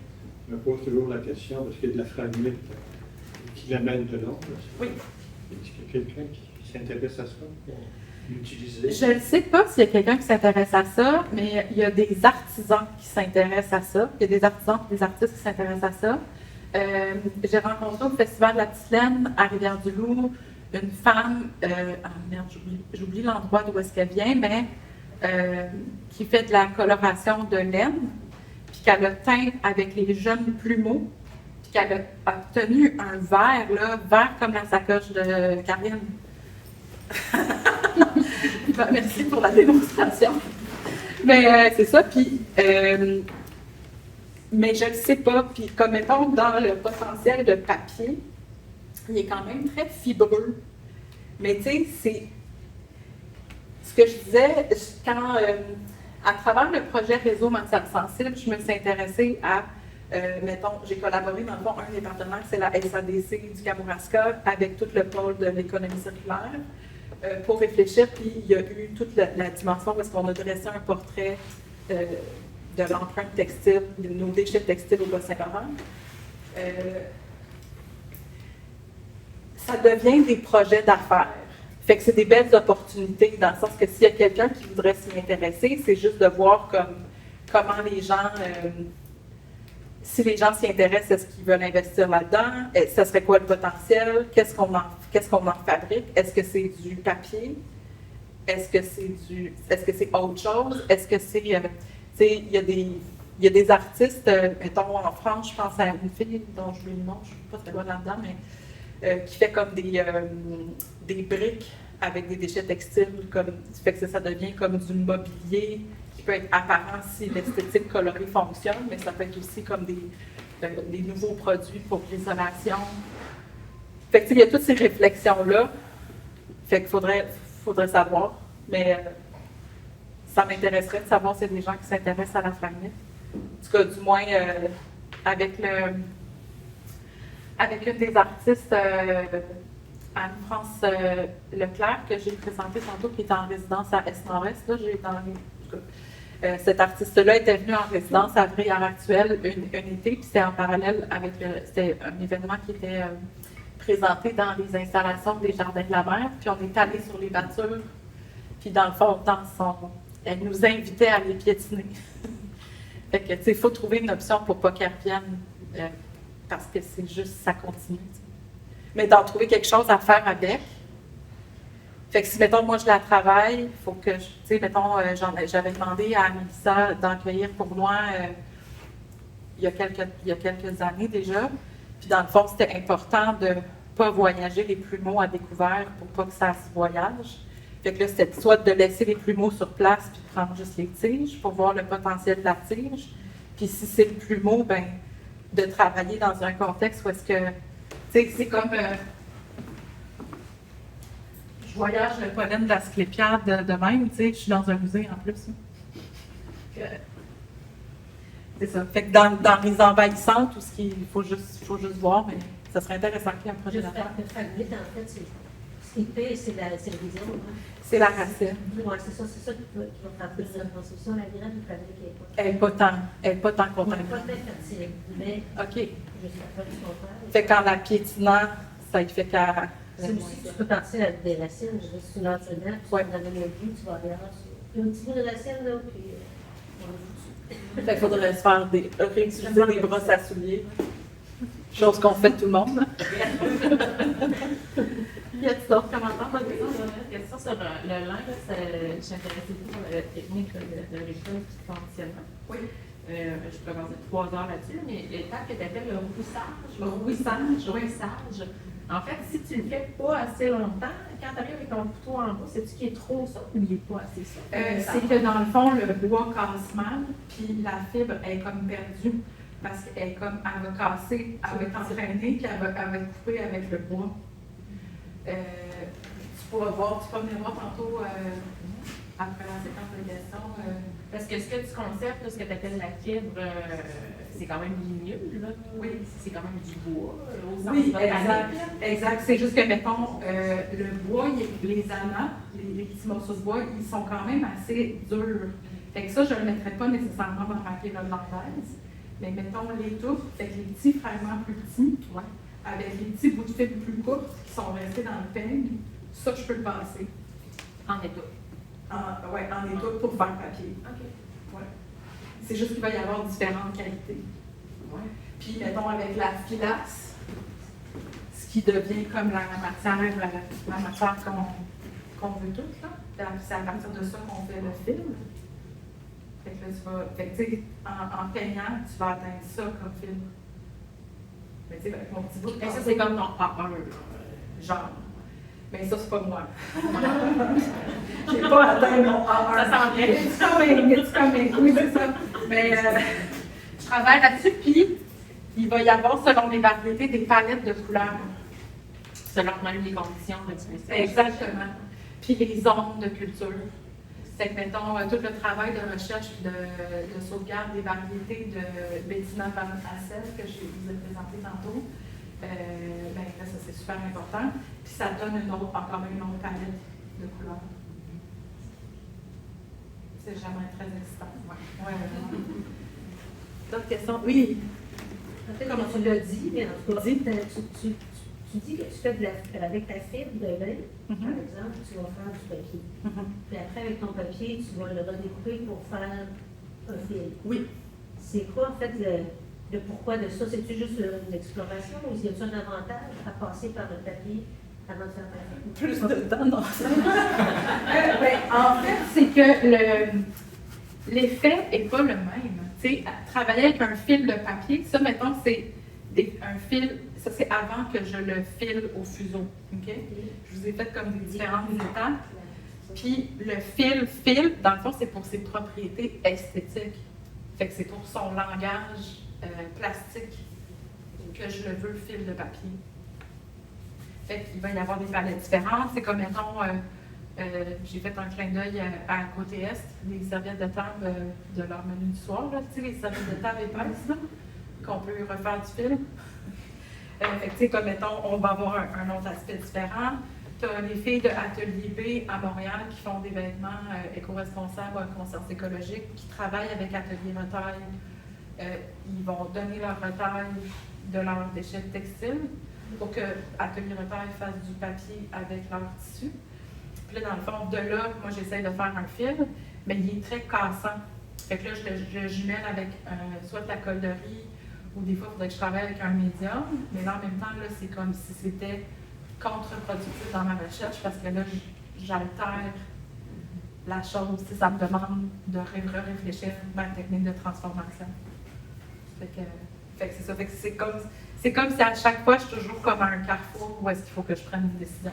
Je me pose toujours la question, parce qu'il y a de la fragmite qui l'amène de l'ombre. Oui. Est-ce qu'il y a quelqu'un qui s'intéresse à ça pour l'utiliser? Je ne sais pas s'il y a quelqu'un qui s'intéresse à ça, mais il y a des artisans qui s'intéressent à ça. Il y a des artisans et des artistes qui s'intéressent à ça. J'ai rencontré au Festival de la Petite Laine à Rivière-du-Loup une femme, j'oublie l'endroit d'où est-ce qu'elle vient, mais qui fait de la coloration de laine, puis qu'elle a teint avec les jeunes plumeaux, puis qu'elle a obtenu un vert comme la sacoche de Karine. Ben, merci pour la démonstration. Mais c'est ça, puis... mais je ne le sais pas, puis comme mettons dans le potentiel de papier, il est quand même très fibreux. Mais tu sais, c'est... Ce que je disais, quand, à travers le projet Réseau Matières sensibles, je me suis intéressée à, mettons, j'ai collaboré dans le fond, un des partenaires, c'est la SADC du Kamouraska, avec tout le pôle de l'économie circulaire, pour réfléchir, puis il y a eu toute la dimension parce qu'on a dressé un portrait de l'empreinte textile, de nos déchets textiles au Bas-Saint-Laurent. Ça devient des projets d'affaires. Fait que c'est des belles opportunités, dans le sens que s'il y a quelqu'un qui voudrait s'y intéresser, c'est juste de voir comment les gens, si les gens s'y intéressent, est-ce qu'ils veulent investir là-dedans? Ça serait quoi le potentiel? Qu'est-ce qu'on en fabrique? Est-ce que c'est du papier? Est-ce que c'est autre chose? Est-ce que c'est, il y a des artistes, mettons en France, je pense à une fille dont je lui le nom, je ne sais pas très loin là-dedans, mais qui fait comme des briques avec des déchets textiles, fait que ça devient comme du mobilier qui peut être apparent si l'esthétique colorée fonctionne, mais ça peut être aussi comme des nouveaux produits pour l'isolation. Fait que il y a toutes ces réflexions-là, fait qu'il faudrait savoir, mais ça m'intéresserait de savoir s'il y a des gens qui s'intéressent à la fragmite. En tout cas, du moins, avec une des artistes, Anne-France Leclerc, que j'ai présenté tantôt, qui est en résidence à Est-Nord-Est, là, Cet artiste-là était venu en résidence à Vrille-Actuelle un été, puis c'était en parallèle avec c'était un événement qui était présenté dans les installations des Jardins de la Mer, puis on est allé sur les battures, puis dans le fond, elle nous invitait à les piétiner. Fait que, tu sais, il faut trouver une option pour pas qu'elle revienne, parce que c'est juste, ça continue. T'sais. Mais d'en trouver quelque chose à faire avec. Fait que si, mettons, moi, je la travaille, il faut que, tu sais, mettons, j'avais demandé à Mélissa d'en cueillir pour moi il y a quelques années déjà. Puis dans le fond, c'était important de ne pas voyager les plumeaux à découvert pour pas que ça se voyage. Fait que là, c'était soit de laisser les plumeaux sur place puis de prendre juste les tiges pour voir le potentiel de la tige. Puis si c'est le plumeau, ben de travailler dans un contexte où est-ce que, tu sais, c'est comme, je voyage le pollen d'Asclépiade de même, tu sais, je suis dans un musée en plus. C'est ça. Fait que dans les envahissants, tout ce qu'il faut juste voir, mais ça serait intéressant qu'il y ait un projet d'affaires. Le fragmite, en fait, ce qui fait, c'est la vision. C'est la racine. Oui, c'est ça qui va frapper la reconstruction. La graine du fragmite Elle n'est pas tant pas contaminée. très fertile, mais OK. jusqu'à faire du contraire. Fait qu'en la piétinant, ça y fait qu'elle. C'est aussi, tu peux partir avec des racines. Je veux dire, si tu lances dedans, puis Ouais. tu en avais le but, tu vas regarder ça. Un petit bout de racine, là, puis on est foutu. Fait qu'il faudrait se faire réutiliser des brosses à souliers. Chose qu'on fait tout le monde. Y a-t-il d'autres commentaires? Moi, une question sur le lin, je suis intéressée pour la technique de l'école du conditionnement. Oui. Je peux passer 3 heures là-dessus, mais l'étape que tu appelles le rouissage. Rouissage. En fait, si tu le fais pas assez longtemps, quand tu arrives avec ton couteau en bout, c'est-tu qui est trop ça ou il n'est pas assez ça? C'est que dans le fond, le bois casse mal, puis la fibre est comme perdue. Parce qu'elle elle va casser, elle va être entraînée, puis elle va couper avec le bois. Tu pourras venir voir tantôt après la séquence de questions. Parce que ce que tu conceptes, ce que tu appelles la fibre, c'est quand même ligneux, là. Oui. C'est quand même du bois, au sens Oui, botanique. exact. C'est juste que, mettons, le bois, les amas, les petits morceaux de bois, ils sont quand même assez durs. Fait que ça, je ne le mettrais pas nécessairement dans ma fibre langlaise. Mais mettons les touffes, fait que les petits fragments plus petits, avec les petits bouts de fibre plus courts qui sont restés dans le peigne, ça, je peux le passer. En étau. En étau pour faire papier. OK. Ouais. C'est juste qu'il va y avoir différentes qualités. Ouais. Puis, mettons, avec la filasse, ce qui devient comme la matière qu'on veut toutes, là. C'est à partir de ça qu'on fait le film. Fait que là, tu sais, en peignant, tu vas atteindre ça comme film. Mais tu sais, avec mon petit bout de Et ça, c'est comme ton A1, genre. Mais ça, c'est pas moi. J'ai pas atteint mon A1. Ça s'en vient. It's coming. Oui, c'est ça. Mais je travaille là-dessus, puis il va y avoir, selon les variétés, des palettes de couleurs. Selon même les conditions de l'utilisation. Exactement. Puis les zones de culture. C'est que, mettons, tout le travail de recherche et de sauvegarde des variétés de Bettina Van Hassel que je vous ai présenté tantôt, ben, là, ça c'est super important. Puis ça donne encore une autre palette de couleurs. C'est jamais très excitant. Ouais. D'autres questions? Oui. En fait, comme tu l'as dit, mais en tout cas, tu dis que tu fais avec ta fibre de lin, par exemple, tu vas faire du papier. Puis après, avec ton papier, tu vas le redécouper pour faire un fil. Oui. C'est quoi, en fait, le pourquoi de ça? C'est-tu juste une exploration ou y a-t-il un avantage à passer par le papier avant de faire ta fibre? Plus de temps, non. Ben, en fait, c'est que l'effet n'est pas le même. Tu sais, travailler avec un fil de papier, ça, mettons, c'est un fil, ça c'est avant que je le file au fuseau. OK? Je vous ai fait comme des différentes étapes. Puis le fil, dans le fond, c'est pour ses propriétés esthétiques. Fait que c'est pour son langage plastique que je le veux fil de papier. Fait qu'il va y avoir des palettes différentes. C'est comme, mettons, j'ai fait un clin d'œil à côté est, les serviettes de table de leur menu du soir, là, tu sais, les serviettes de table épaisses, là, qu'on peut refaire du fil. Fait que, tu sais, comme, mettons, on va avoir un autre aspect différent. tu as les filles de Atelier B à Montréal qui font des vêtements éco-responsables ou à conscience écologique, qui travaillent avec Atelier Retail. Ils vont donner leur retail de leurs déchets textiles pour que Atelier Retail fasse du papier avec leur tissu. Puis là, dans le fond, de là, moi, j'essaie de faire un fil, mais il est très cassant. Fait que là, je le jumelle avec soit de la colle de riz, ou des fois, il faudrait que je travaille avec un médium, mais là, en même temps, là, c'est comme si c'était contre-productif dans ma recherche, parce que là, j'altère la chose, ça me demande de réfléchir ma technique de transformation. Fait que c'est ça. Fait que c'est comme si à chaque fois, je suis toujours comme à un carrefour où est-ce qu'il faut que je prenne une décision.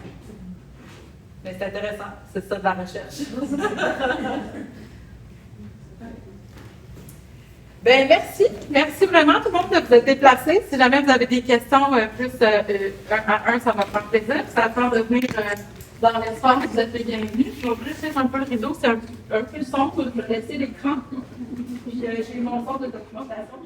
Mais c'est intéressant, c'est ça de la recherche. Ben merci. Merci vraiment tout le monde de vous être déplacé. Si jamais vous avez des questions plus un à un, ça va faire plaisir. Ça va faire de venir dans l'espace, vous êtes les bienvenus. Je vais ouvrir un peu le rideau, c'est un peu sombre. Je vais laisser l'écran. Puis j'ai mon sort de documentation.